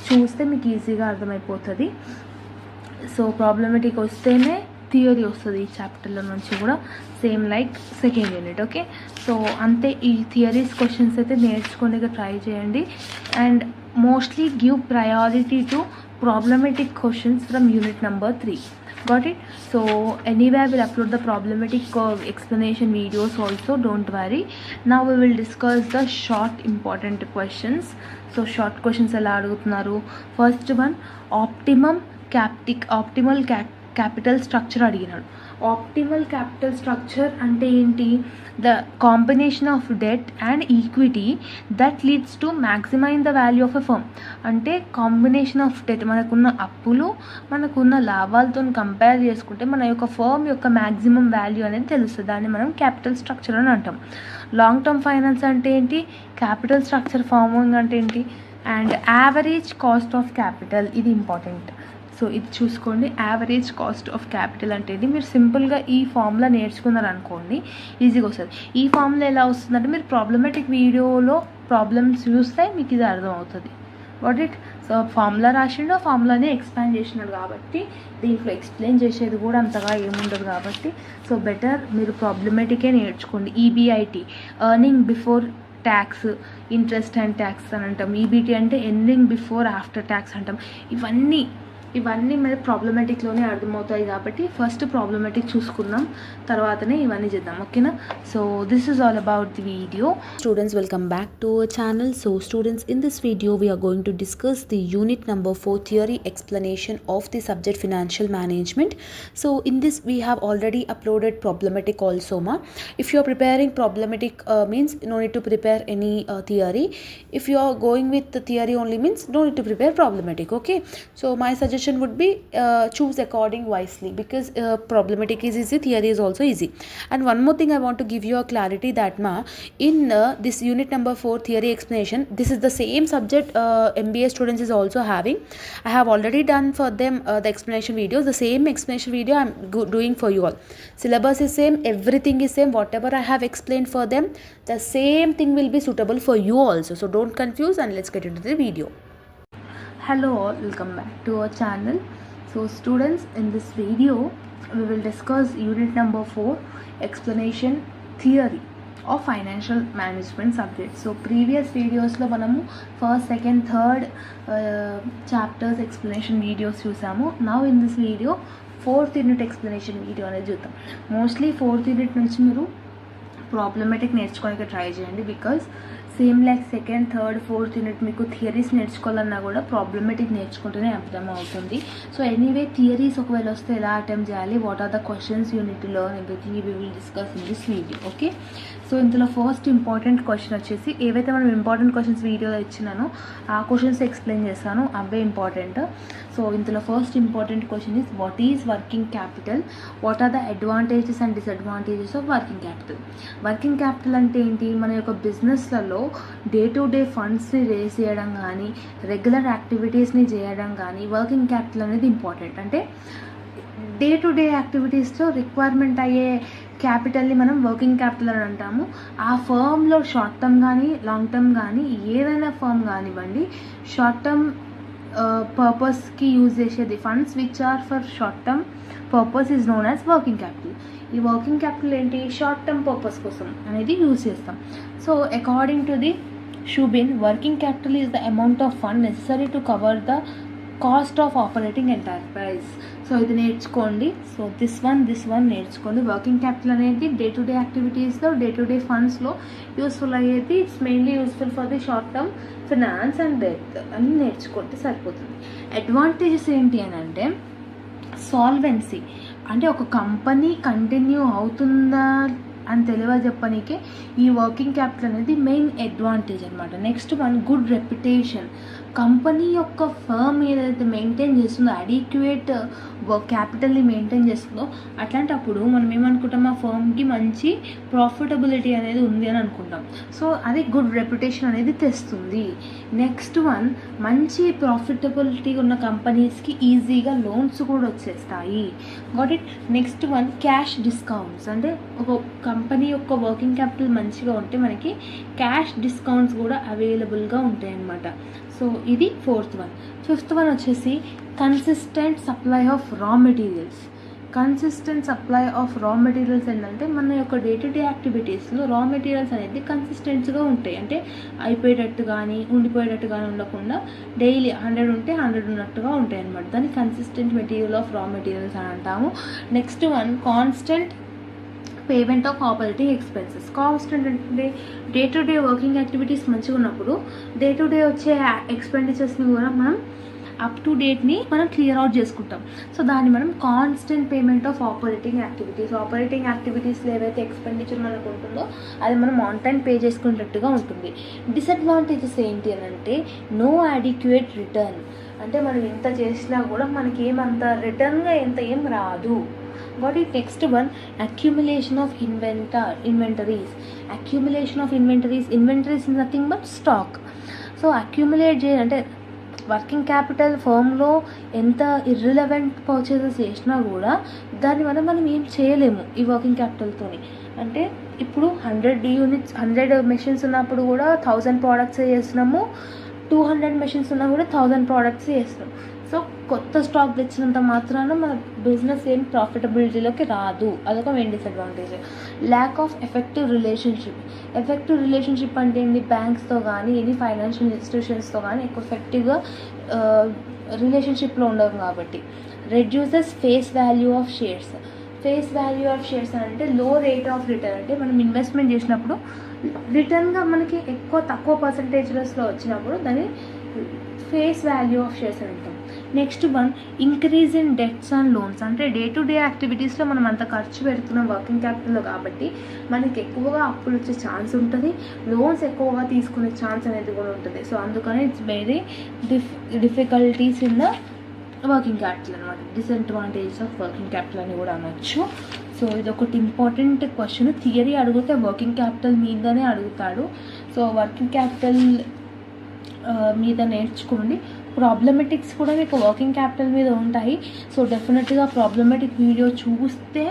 చూస్తే మీకు ఈజీగా అర్థమైపోతుంది. సో ప్రాబ్లమేటిక్ వస్తేనే థియరీ వస్తుంది ఈ చాప్టర్లో నుంచి కూడా, same like second unit. Okay, so అంతే. ఈ థియరీస్ క్వశ్చన్స్ అయితే నేర్చుకోనికి ట్రై చేయండి and mostly give priority to problematic questions from unit number 3. Got it? So anyway I will upload the problematic explanation videos also, don't worry. Now we will discuss the short important questions. So short questions ela adugutunnaru. First one, optimal capital structure అడిగినాడు. Optimal capital structure అంటే ఏంటి, the combination of debt and equity that leads to maximize the value of a firm. అంటే combination of debt, మనకున్న అప్పులు మనకున్న లాభాలతో compare చేసుకుంటే మన యొక్క ఫర్మ్ యొక్క మ్యాక్సిమం వాల్యూ అనేది తెలుస్తుంది, దాన్ని మనం క్యాపిటల్ స్ట్రక్చర్ అని అంటాం. లాంగ్ టర్మ్ ఫైనాన్స్ అంటే ఏంటి, క్యాపిటల్ స్ట్రక్చర్ ఫార్మింగ్ అంటే ఏంటి, and average cost of capital, ఇది ఇంపార్టెంట్. సో ఇది చూసుకోండి, యావరేజ్ కాస్ట్ ఆఫ్ క్యాపిటల్ అంటే ఇది. మీరు సింపుల్గా ఈ ఫార్ములా నేర్చుకున్నారు అనుకోండి ఈజీగా వస్తుంది. ఈ ఫార్ములా ఎలా వస్తుందంటే మీరు ప్రాబ్లమేటిక్ వీడియోలో ప్రాబ్లమ్స్ చూస్తే మీకు ఇది అర్థమవుతుంది. వాట్ ఇట్, సో ఫార్ములా రాసిండో ఫార్ములానే ఎక్స్ప్లెయిన్ చేసినాడు కాబట్టి దీంట్లో ఎక్స్ప్లెయిన్ చేసేది కూడా అంతగా ఏముండదు కాబట్టి సో బెటర్ మీరు ప్రాబ్లమేటికే నేర్చుకోండి. EBIT, earning before tax, interest and tax అని అంటాం. ఈబీటీ అంటే ఎర్నింగ్ బిఫోర్ ఆఫ్టర్ ట్యాక్స్ అంటాం. ఇవన్నీ ఇవన్నీ మన ప్రాబ్లమాటిక్లోనే అర్థమవుతాయి కాబట్టి ఫస్ట్ ప్రాబ్లమాటిక్ చూసుకుందాం, తర్వాతనే ఇవన్నీ చేద్దాం. ఓకేనా? So this is all about the video. Students, welcome back to our channel. So students, in this video we are going to discuss the unit number 4 theory explanation of the subject financial management. So in this we have already uploaded problematic also ma. If you are preparing problematic means no need to prepare any theory. If you are going with the theory only means no need to prepare problematic. Okay, so my suggestion would be choose according wisely, because problematic is easy, theory is also easy. And one more thing I want to give you a clarity that ma, in this unit number 4 theory explanation, this is the same subject MBA students is also having. I have already done for them the explanation videos. The same explanation video I am doing for you all. Syllabus is same, everything is same. Whatever I have explained for them, the same thing will be suitable for you also. So don't confuse, and let's get into the video. Hello all, welcome back to our channel. So students, in this video we will discuss unit number 4 explanation theory of financial management subject. So previous videos lo manamu first, second, third chapters explanation videos chusamu. Now in this video fourth unit explanation video అనేది చూద్దాం. Mostly fourth unit నుంచి మీరు problematic నేర్చుకోవడానికి try చేయండి, because same like second, third, fourth unit మీకు theories నేర్చుకోవాలన్నా కూడా problematic నేర్చుకుంటూనే అర్థం అవుతుంది. సో ఎనీవే థియరీస్ ఒకవేళ వస్తే ఎలా అటెంప్ట్ చేయాలి, what are the questions unit to learn, everything we will discuss in this video. Okay, so ఇందులో ఫస్ట్ ఇంపార్టెంట్ క్వశ్చన్ వచ్చేసి, ఏవైతే మనం ఇంపార్టెంట్ క్వశ్చన్స్ వీడియోలో ఇచ్చినానో ఆ క్వశ్చన్స్ ఎక్స్ప్లెయిన్ చేస్తాను, అవే ఇంపార్టెంట్. సో ఇందులో first important question is what is working capital, what are the advantages and disadvantages of working capital. Working capital అంటే ఏంటి? మన యొక్క బిజినెస్లలో డే టు డే ఫండ్స్ని రేస్ చేయడం కానీ, రెగ్యులర్ యాక్టివిటీస్ని చేయడం కానీ వర్కింగ్ క్యాపిటల్ అనేది ఇంపార్టెంట్. అంటే డే టు డే యాక్టివిటీస్లో రిక్వైర్మెంట్ అయ్యే క్యాపిటల్ని మనం వర్కింగ్ క్యాపిటల్ అని అంటాము. ఆ ఫర్మ్లో షార్ట్ టర్మ్ కానీ లాంగ్ టర్మ్ కానీ ఏదైనా ఫర్మ్ కానివ్వండి, షార్ట్ టర్మ్ పర్పస్కి యూజ్ చేసేది funds which are for short term purpose is known as working capital. ఈ వర్కింగ్ క్యాపిటల్ ఏంటి? షార్ట్ టర్మ్ పర్పస్ కోసం అనేది యూజ్ చేస్తాం. So according to the Shubin, working capital is the amount of fund necessary to cover the cost of operating enterprise. So ఇది నేర్చుకోండి. So this one నేర్చుకోండి. Working capital అనేది day to day యాక్టివిటీస్లో, day to day ఫండ్స్లో useful అయ్యేది. It's mainly useful for the short term finance and death అని నేర్చుకుంటే సరిపోతుంది. అడ్వాంటేజెస్ ఏంటి అని అంటే సాల్వెన్సీ, అంటే ఒక కంపెనీ కంటిన్యూ అవుతుందా అని తెలియజెప్పనీకే ఈ వర్కింగ్ క్యాపిటల్ అనేది మెయిన్ అడ్వాంటేజ్ అనమాట. Next one, good reputation. Company యొక్క ఫర్మ్ ఏదైతే మెయింటైన్ చేస్తుందో, అడిక్యుయేట్ క్యాపిటల్ని మెయింటైన్ చేస్తుందో, అట్లాంటప్పుడు మనం ఏమనుకుంటాం, ఆ ఫర్మ్కి మంచి ప్రాఫిటబిలిటీ అనేది ఉంది అని అనుకుంటాం. సో అది గుడ్ రెప్యుటేషన్ అనేది తెస్తుంది. నెక్స్ట్ వన్, మంచి ప్రాఫిటబిలిటీ ఉన్న కంపెనీస్కి ఈజీగా లోన్స్ కూడా వచ్చేస్తాయి. Got it. Next one, cash discounts. అంటే ఒక కంపెనీ యొక్క వర్కింగ్ క్యాపిటల్ మంచిగా ఉంటే మనకి క్యాష్ డిస్కౌంట్స్ కూడా అవైలబుల్గా ఉంటాయి అన్నమాట. సో ఇది ఫోర్త్ వన్. ఫిఫ్త్ వన్ వచ్చేసి consistent supply of raw materials. Consistent supply of raw materials ఏంటంటే మన యొక్క డే టు డే యాక్టివిటీస్లో రా మెటీరియల్స్ అనేది కన్సిస్టెంట్గా ఉంటాయి. అంటే అయిపోయేటట్టు కానీ ఉండిపోయేటట్టు కానీ ఉండకుండా డైలీ 100 ఉంటే 100 ఉన్నట్టుగా ఉంటాయి అన్నమాట. దాన్ని consistent material of raw materials అని అంటాము. Next one, constant payment of operating expenses. Constant అంటే day to day working activities మంచిగా ఉన్నప్పుడు డే టు డే వచ్చే ఎక్స్పెండిచర్స్ని కూడా మనం అప్ టు డేట్ని మనం క్లియర్ అవుట్ చేసుకుంటాం. సో దాన్ని మనం constant payment of operating activities. Operating యాక్టివిటీస్లో ఏవైతే ఎక్స్పెండిచర్ మనకు ఉంటుందో అది మనం ఆన్ టైం పే చేసుకునేటట్టుగా ఉంటుంది. డిసడ్వాంటేజెస్ ఏంటి అని అంటే నో అడిక్యుయేట్ రిటర్న్. అంటే మనం ఎంత చేసినా కూడా మనకి ఏమంత రిటర్న్గా ఏం రాదు. Got it. Next one, accumulation of inventories. Accumulation of inventories. Inventories is nothing but stock. So accumulate చేయాలంటే వర్కింగ్ క్యాపిటల్ ఫర్మ్లో ఎంత ఇర్రిలవెంట్ పర్చేసెస్ చేసినా కూడా దాన్ని మనం ఏం చేయలేము ఈ వర్కింగ్ క్యాపిటల్తో. అంటే ఇప్పుడు 100 మెషిన్స్ ఉన్నప్పుడు కూడా 1000 ప్రోడక్ట్స్ చేస్తున్నాము, 200 మెషిన్స్ ఉన్నా కూడా 1000 ప్రోడక్ట్స్ చేస్తున్నాం. సో కొత్త స్టాక్ తెచ్చినంత మాత్రాన మన బిజినెస్ ఏం ప్రాఫిటబిలిటీలోకి రాదు, అదొక main disadvantage. Lack of effective relationship అంటే ఏంటి, బ్యాంక్స్తో కానీ ఎనీ ఫైనాన్షియల్ ఇన్స్టిట్యూషన్స్తో కానీ ఎక్కువ ఎఫెక్టివ్గా రిలేషన్షిప్లో ఉండవు కాబట్టి. Reduces face value of shares అంటే లో రేట్ ఆఫ్ రిటర్న్, అంటే మనం ఇన్వెస్ట్మెంట్ చేసినప్పుడు రిటర్న్గా మనకి తక్కువ పర్సంటేజెస్లో వచ్చినప్పుడు దాన్ని ఫేస్ వాల్యూ ఆఫ్ షేర్స్ అని అంటాం. Next one, increase in debts and loans, అంటే డే టు డే యాక్టివిటీస్లో మనం అంత ఖర్చు పెడుతున్నాం వర్కింగ్ క్యాపిటల్లో కాబట్టి మనకి ఎక్కువగా అప్పులు వచ్చే ఛాన్స్ ఉంటుంది, లోన్స్ ఎక్కువగా తీసుకునే ఛాన్స్ అనేది కూడా ఉంటుంది. సో అందుకని it's very difficulties in the working capital అనమాట. డిసడ్వాంటేజెస్ ఆఫ్ వర్కింగ్ క్యాపిటల్ అని కూడా అనొచ్చు. సో ఇది ఒకటి ఇంపార్టెంట్ క్వశ్చన్, థియరీ అడిగితే వర్కింగ్ క్యాపిటల్ మీదనే అడుగుతాడు. సో వర్కింగ్ క్యాపిటల్ మీద నేర్చుకోండి. ప్రాబ్లమెటిక్స్ కూడా మీకు వర్కింగ్ క్యాపిటల్ మీద ఉంటాయి. సో డెఫినెట్గా ప్రాబ్లమెటిక్ వీడియో చూస్తే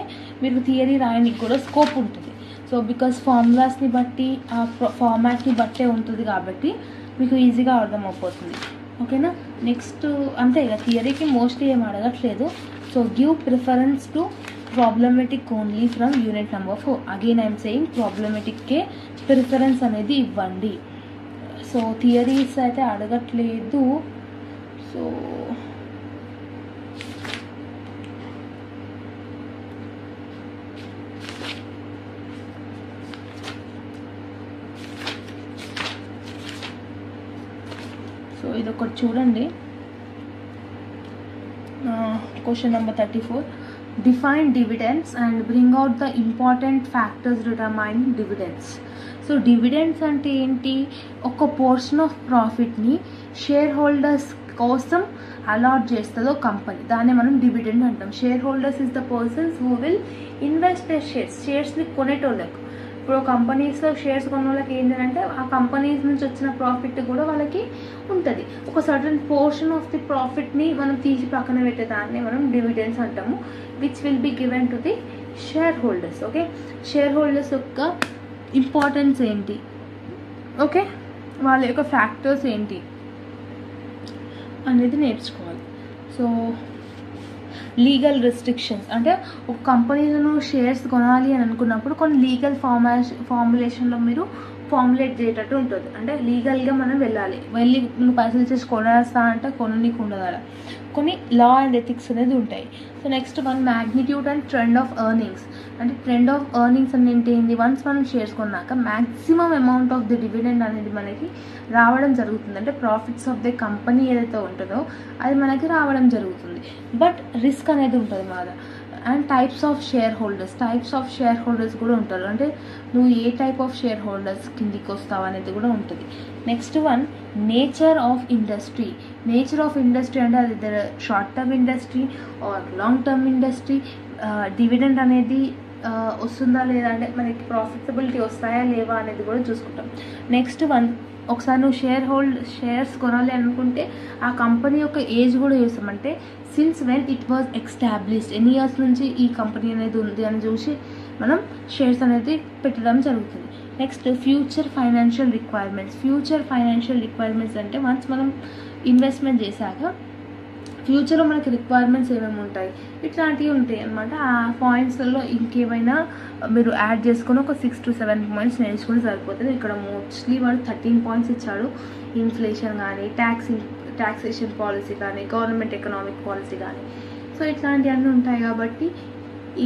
మీకు థియరీ రాయడానికి కూడా స్కోప్ ఉంటుంది. సో బికాస్ ఫార్ములాస్ని బట్టి ఆ ఫార్మాట్ని బట్టే ఉంటుంది కాబట్టి మీకు ఈజీగా అర్థమైపోతుంది. ఓకేనా. నెక్స్ట్ అంతే ఇక థియరీకి మోస్ట్లీ ఏం అడగట్లేదు. So give preference to problematic only from unit number 4. Again I'm saying ప్రాబ్లమెటిక్కే ప్రిఫరెన్స్ అనేది ఇవ్వండి. సో థియరీస్ అయితే అడగట్లేదు. సో ఇది ఒకటి చూడండి. Question number 34, define dividends and bring out the important factors determining dividends. So dividends అంటే ఏంటి, ఒక పోర్షన్ ఆఫ్ ప్రాఫిట్ని షేర్ హోల్డర్స్ కోసం అలాట్ చేస్తుందో కంపెనీ, దాన్ని మనం డివిడెండ్ అంటాం. Shareholders is the persons who will invest the షేర్స్ని కొనేటోళ్ళకు. ఇప్పుడు కంపెనీస్లో షేర్స్ కొన్న వాళ్ళకి ఏంటంటే ఆ కంపెనీస్ నుంచి వచ్చిన ప్రాఫిట్ కూడా వాళ్ళకి ఉంటుంది. ఒక సర్టన్ పోర్షన్ ఆఫ్ ది ప్రాఫిట్ని మనం తీసి పక్కన పెట్టే దాన్ని మనం డివిడెండ్స్ అంటాము, which will be given to the share holders. Okay, share holders యొక్క ఇంపార్టెన్స్ ఏంటి, ఓకే, వాళ్ళ యొక్క ఫ్యాక్టర్స్ ఏంటి అనేది నేర్చుకోవాలి. సో లీగల్ రెస్ట్రిక్షన్స్ అంటే ఒక కంపెనీలో షేర్స్ కొనాలి అని అనుకున్నప్పుడు కొన్ని లీగల్ ఫార్ములేషన్లో మీరు ఫార్ములేట్ చేసేటట్టు ఉంటుంది. అంటే లీగల్గా మనం వెళ్ళి నువ్వు పైసలు ఇచ్చేసి కొనేస్తా అంటే కొననీకు ఉండదు, అలా కొన్ని లా అండ్ ఎథిక్స్ అనేది ఉంటాయి. So next one, magnitude and trend of earnings. అంటే ట్రెండ్ ఆఫ్ ఎర్నింగ్స్ అని ఏంటి, వన్స్ మనం షేర్స్ కొన్నాక maximum amount of the dividend అనేది మనకి రావడం జరుగుతుంది. అంటే ప్రాఫిట్స్ ఆఫ్ ది కంపెనీ ఏదైతే ఉంటుందో అది మనకి రావడం జరుగుతుంది, బట్ రిస్క్ అనేది ఉంటుంది మన. And types of share holders కూడా ఉంటారు. అంటే నువ్వు ఏ టైప్ ఆఫ్ షేర్ హోల్డర్స్ కిందికి వస్తావు అనేది కూడా ఉంటుంది. Next one, nature of industry అంటే అది short term industry or long term industry. Dividend అనేది వస్తుందా లేదా అంటే మనకి ప్రాఫిటబిలిటీ వస్తాయా లేవా అనేది కూడా చూసుకుంటాం. నెక్స్ట్ వన్, ఒకసారి నువ్వు షేర్స్ కొనాలి అనుకుంటే ఆ కంపెనీ యొక్క ఏజ్ కూడా చూస్తాం. అంటే since when it was established, ఎన్ని ఇయర్స్ నుంచి ఈ కంపెనీ అనేది ఉంది అని చూసి మనం షేర్స్ అనేది పెట్టడం జరుగుతుంది. నెక్స్ట్ ఫ్యూచర్ ఫైనాన్షియల్ రిక్వైర్మెంట్స్ అంటే వన్స్ మనం ఇన్వెస్ట్మెంట్ చేశాక ఫ్యూచర్లో మనకి రిక్వైర్మెంట్స్ ఏమేమి ఉంటాయి ఇట్లాంటివి ఉంటాయి అన్నమాట. ఆ పాయింట్స్లలో ఇంకేమైనా మీరు యాడ్ చేసుకొని ఒక 6 to 7 పాయింట్స్ నేర్చుకుని సరిపోతుంది. ఇక్కడ మోస్ట్లీ వాడు 13 పాయింట్స్ ఇచ్చాడు. ఇన్ఫ్లేషన్ కానీ, ట్యాక్సేషన్ పాలసీ కానీ, గవర్నమెంట్ ఎకనామిక్ పాలసీ కానీ, సో ఇట్లాంటివన్నీ ఉంటాయి. కాబట్టి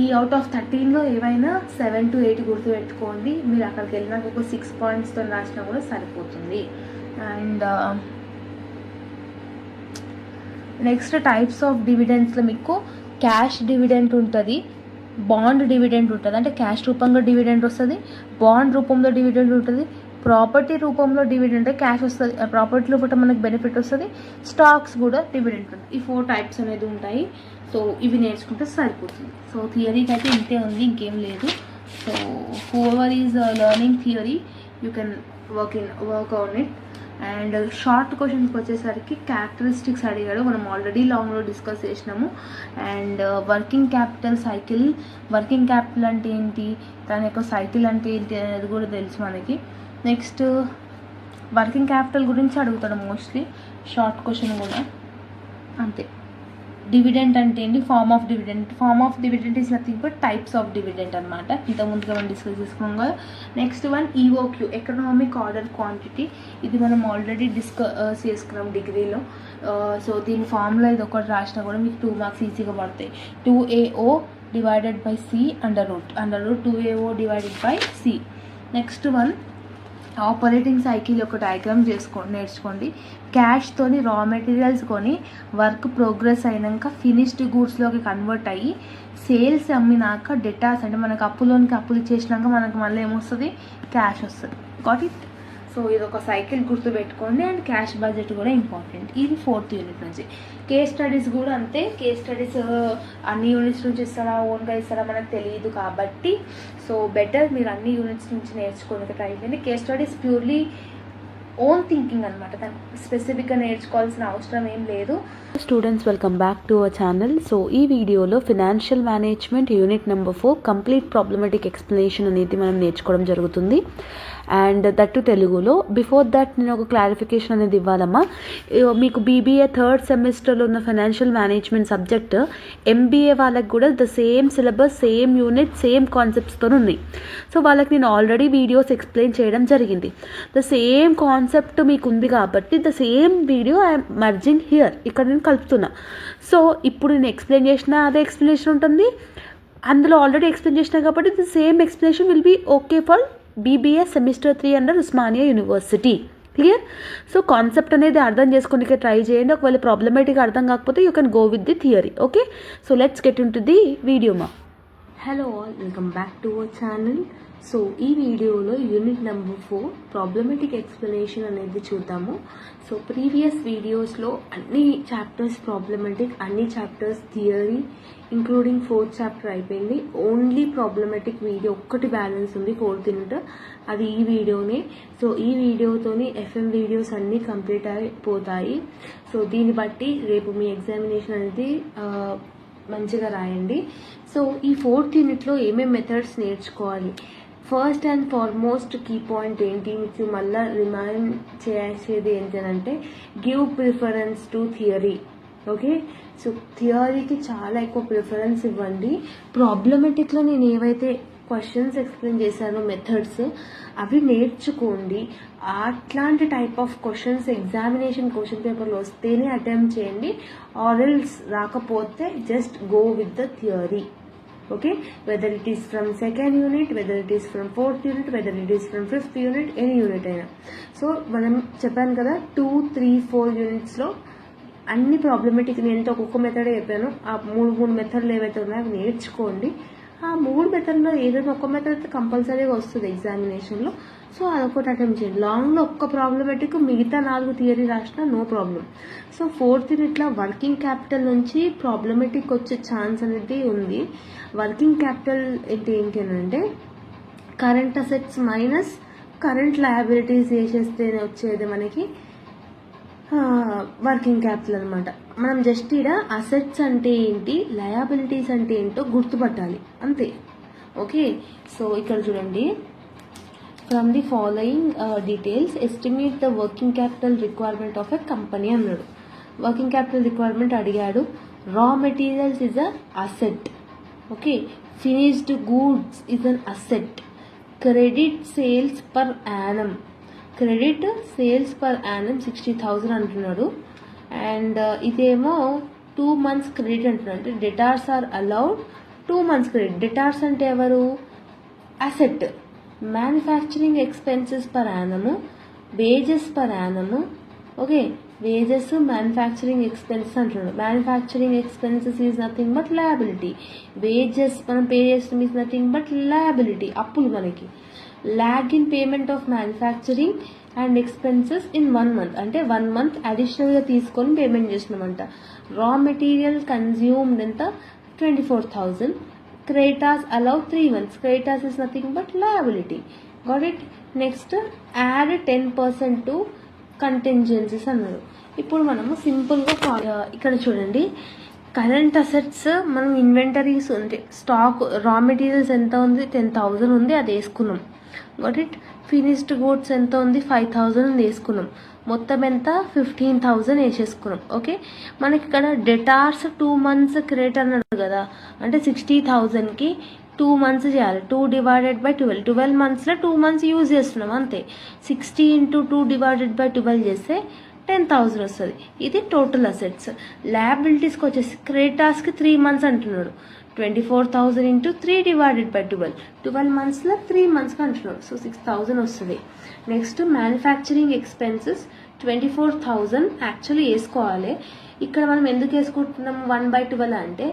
ఈ అవుట్ ఆఫ్ 13లో ఏవైనా 7 to 8 గుర్తుపెట్టుకోండి. మీరు అక్కడికి వెళ్ళినాక ఒక 6 పాయింట్స్తో రాసినా కూడా సరిపోతుంది. అండ్ నెక్స్ట్ టైప్స్ ఆఫ్ డివిడెండ్స్లో మీకు క్యాష్ డివిడెంట్ ఉంటుంది, బాండ్ డివిడెంట్ ఉంటుంది. అంటే క్యాష్ రూపంలో డివిడెంట్ వస్తుంది, బాండ్ రూపంలో డివిడెంట్ ఉంటుంది, ప్రాపర్టీ రూపంలో డివిడెంట్ క్యాష్ వస్తుంది, ప్రాపర్టీ రూపంలో మనకు బెనిఫిట్ వస్తుంది, స్టాక్స్ కూడా డివిడెంట్ ఉంటుంది. ఈ 4 టైప్స్ అనేది ఉంటాయి. సో ఇవి నేర్చుకుంటే సరిపోతుంది. సో థియరీకి అయితే ఇంతే ఉంది, ఇంకేం లేదు. So whoever is learning theory you can work on it. And short క్వశ్చన్స్కి వచ్చేసరికి క్యారెక్టరిస్టిక్స్ అడిగాడు, మనం ఆల్రెడీ లాంగ్లో డిస్కస్ చేసినాము. అండ్ వర్కింగ్ క్యాపిటల్ అంటే ఏంటి, దాని యొక్క సైకిల్ అంటే ఏంటి అనేది కూడా తెలుసు మనకి. నెక్స్ట్ వర్కింగ్ క్యాపిటల్ గురించి అడుగుతాడు మోస్ట్లీ షార్ట్ క్వశ్చన్ కూడా. అంతే. డివిడెంట్ అంటే ఏంటి? Form of dividend is nothing but types of dividend అనమాట. ఇంతకుముందుగా మనం డిస్కస్ చేసుకున్నాం కదా. Next one EOQ, economic order quantity. ఇది మనం ఆల్రెడీ డిస్కస్ చేసుకున్నాం డిగ్రీలో. సో దీని ఫార్ములా ఇది ఒకటి రాసినా కూడా మీకు 2 మార్క్స్ ఈజీగా పడతాయి. 2AO divided by C under root 2AO divided by C. Next one operating cycle యొక్క డయాగ్రామ్ నేర్చుకోండి. క్యాష్తోని రా మెటీరియల్స్ కొని వర్క్ ప్రోగ్రెస్ అయినాక ఫినిష్డ్ గూడ్స్లోకి కన్వర్ట్ అయ్యి సేల్స్ అమ్మినాక డెటార్స్, అంటే మనకు అప్పులు ఇచ్చేసినాక మనకు మళ్ళీ ఏమొస్తుంది? క్యాష్ వస్తుంది. Got it? సో ఇది ఒక సైకిల్ గుర్తుపెట్టుకోండి. అండ్ క్యాష్ బడ్జెట్ కూడా ఇంపార్టెంట్. ఇది 4th యూనిట్ నుంచి. కేస్ స్టడీస్ కూడా అంతే. కేస్ స్టడీస్ అన్ని యూనిట్స్ నుంచి ఇస్తారా, ఓన్గా ఇస్తారా మనకు తెలియదు కాబట్టి సో బెటర్ మీరు అన్ని యూనిట్స్ నుంచి నేర్చుకోవడానికి ట్రై చేయండి. Case studies purely own thinking అనమాట, దానికి స్పెసిఫిక్గా నేర్చుకోవాల్సిన అవసరం ఏం లేదు. Students, welcome back to our channel. So ఈ వీడియోలో financial management unit number 4 complete problematic explanation అనేది మనం నేర్చుకోవడం జరుగుతుంది. అండ్ దట్టు తెలుగులో. బిఫోర్ దట్ నేను ఒక క్లారిఫికేషన్ అనేది ఇవ్వాలమ్మా. మీకు BBA 3rd సెమిస్టర్లో ఉన్న ఫైనాన్షియల్ మేనేజ్మెంట్ సబ్జెక్ట్ MBA వాళ్ళకి కూడా the same syllabus, same unit, same కాన్సెప్ట్స్తో ఉన్నాయి. సో వాళ్ళకి నేను ఆల్రెడీ వీడియోస్ ఎక్స్ప్లెయిన్ చేయడం జరిగింది. ద సేమ్ కాన్సెప్ట్ మీకు ఉంది కాబట్టి the same video I'm merging here, ఇక్కడ నేను కలుపుతున్నా. సో ఇప్పుడు నేను ఎక్స్ప్లెయిన్ చేసిన అదే ఎక్స్ప్లెనేషన్ ఉంటుంది, అందులో ఆల్రెడీ ఎక్స్ప్లెయిన్ చేసిన కాబట్టి the same explanation will be okay for BBA semester 3 under Osmania university. Clear? So concept అనేది అర్థం చేసుకోనికి ట్రై చేయండి. ఒకవేళ ప్రాబ్లమేటిక్ అర్థం కాకపోతే you can go with the theory. Okay, so let's get into the video మా. Hello all, welcome back to our channel. So ఈ వీడియోలో యూనిట్ నెంబర్ 4 ప్రాబ్లమెటిక్ ఎక్స్ప్లెనేషన్ అనేది చూద్దాము. సో ప్రీవియస్ వీడియోస్లో అన్ని చాప్టర్స్ ప్రాబ్లమెటిక్, అన్ని chapters theory including 4th chapter అయిపోయింది. Only problematic video ఒక్కటి బ్యాలెన్స్ ఉంది 4th యూనిట్, అది ఈ వీడియోనే. సో ఈ వీడియోతోని FM వీడియోస్ అన్నీ కంప్లీట్ అయిపోతాయి. సో దీన్ని బట్టి రేపు మీ ఎగ్జామినేషన్ అనేది మంచిగా రాయండి. సో ఈ 4th యూనిట్లో ఏమేమి మెథడ్స్ నేర్చుకోవాలి, first and foremost key point ఏంటి, మీకు మళ్ళీ రిమైండ్ చేసేది ఏంటంటే give preference to theory. Okay, so థియరీకి చాలా ఎక్కువ ప్రిఫరెన్స్ ఇవ్వండి. ప్రాబ్లమెటిక్లో నేను ఏవైతే క్వశ్చన్స్ ఎక్స్ప్లెయిన్ చేశానో మెథడ్స్ అవి నేర్చుకోండి. అట్లాంటి type of questions examination question పేపర్లో వస్తేనే అటెంప్ట్ చేయండి. ఆర్ఎల్స్ రాకపోతే just go with the theory. Okay, whether it is from 2nd unit, whether it is from 4th unit, whether it is from 5th unit, any unit అయినా. So మనం చెప్పాను కదా 2, 3, 4 యూనిట్స్లో అన్ని ప్రాబ్లమెటిక్ నేను ఒక్కొక్క మెథడే చెప్పాను. ఆ 3 మెథడ్లు ఏవైతే ఉన్నాయో అవి నేర్చుకోండి. ఆ 3 మెథడ్లో ఏదైనా ఒక్క మెథడ్ అయితే కంపల్సరీగా వస్తుంది ఎగ్జామినేషన్లో. సో అదొకటి అటెంప్ట్ చేయండి. లాంగ్లో ఒక్క ప్రాబ్లమెటిక్, మిగతా 4 థియరీ రాసినా నో ప్రాబ్లం. సో 4th యూనిట్లో వర్కింగ్ క్యాపిటల్ నుంచి ప్రాబ్లమెటిక్ వచ్చే ఛాన్స్ అనేది ఉంది. వర్కింగ్ క్యాపిటల్ ఏంటి అంటే current assets minus current liabilities వేసేస్తేనే వచ్చేది మనకి వర్కింగ్ క్యాపిటల్ అనమాట. మనం జస్ట్ ఇక్కడ అసెట్స్ అంటే ఏంటి, లయబిలిటీస్ అంటే ఏంటో గుర్తుపట్టాలి అంతే. ఓకే, సో ఇక్కడ చూడండి, from the following details estimate the working capital requirement of a company అన్నాడు. వర్కింగ్ క్యాపిటల్ రిక్వైర్మెంట్ అడిగాడు. Raw materials is a asset. Okay, finished goods is an asset. Credit sales per annum, credit sales per annum 60,000 అంటున్నాడు. And ఇదేమో 2 months credit అంటున్నాడు. అంటే debtors are allowed 2 months credit. Debtors అంటే ఎవరు? Asset. Manufacturing expenses per annum, wages per annum. Okay, wages manufacturing expenses అంటున్నాడు. Manufacturing expenses is nothing but liability. Wages మనం pay చేస్తాం is nothing but liability, అప్పులు మనకి. Lag in payment of manufacturing and expenses in 1 month, అంటే 1 month అడిషనల్గా తీసుకొని payment చేసినామంట. Raw material consumed ఎంత? 24,000. Creditors allow 3 months. Creditors is nothing but liability. Got it? Next add 10% to contingencies అన్నారు. ఇప్పుడు మనము సింపుల్గా ఇక్కడ చూడండి, కరెంట్ అసెట్స్ మనం ఇన్వెంటరీస్ అంటే స్టాక్ రా మెటీరియల్స్ ఎంత ఉంది? 10,000 ఉంది, అది వేసుకున్నాం. Got it? ఫినిష్డ్ గూడ్స్ ఎంత ఉంది? 5,000 వేసుకున్నాం. మొత్తం ఎంత 15,000 వేసేసుకున్నాం. ఓకే, మనకి ఇక్కడ డెటార్స్ 2 months క్రెడిట్ అన్నాడు కదా, అంటే 60,000కి 2 months చేయాలి. 2 divided by 12, 12 monthsలో 2 months యూజ్ చేస్తున్నాం అంతే. 60 into 2 divided by 12 చేస్తే 10,000 వస్తుంది. ఇది టోటల్ అసెట్స్. లయబిలిటీస్కి వచ్చేసి క్రెడిటార్స్కి 3 months అంటున్నాడు. 24,000 into 3 divided by 12, 12 monthsలో 3 monthsకి అంటున్నాడు. సో 6,000 వస్తుంది. నెక్స్ట్ మ్యానుఫ్యాక్చరింగ్ ఎక్స్పెన్సెస్ 24,000 యాక్చువల్లీ వేసుకోవాలి. ఇక్కడ మనం ఎందుకు వేసుకుంటున్నాం 1/12 అంటే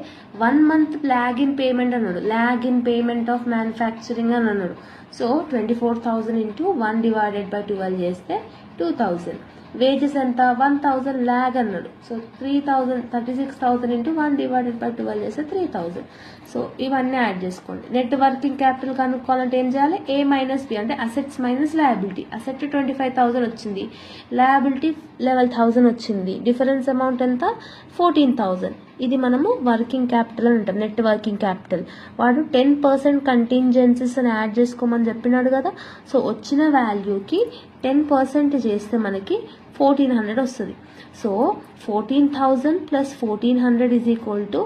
1 month ల్యాగ్ ఇన్ పేమెంట్ అన్నాడు. Lag in payment of manufacturing అని అన్నాడు. సో 24,000 into 1 divided by 12 చేస్తే 2,000. వేజెస్ ఎంత 1,000 ల్యాగ్ అన్నాడు. సో 36,000 into 1 divided by 12 చేస్తే 3,000. సో ఇవన్నీ యాడ్ చేసుకోండి. నెట్ వర్కింగ్ క్యాపిటల్ కనుక్కోవాలంటే ఏం చేయాలి, A - B అంటే అసెట్స్ మైనస్ లయబిలిటీ. అసెట్ 25,000 వచ్చింది, లయబిలిటీ 11,000 వచ్చింది. డిఫరెన్స్ అమౌంట్ ఎంత 14,000. ఇది మనము వర్కింగ్ క్యాపిటల్ అని అంటాం, నెట్ వర్కింగ్ క్యాపిటల్. వాడు 10% కంటింజెన్సీస్ అని యాడ్ చేసుకోమని చెప్పినాడు కదా. సో వచ్చిన వాల్యూకి 10% చేస్తే మనకి 1,400 వస్తుంది. So 14,000 plus 1,400 is equal to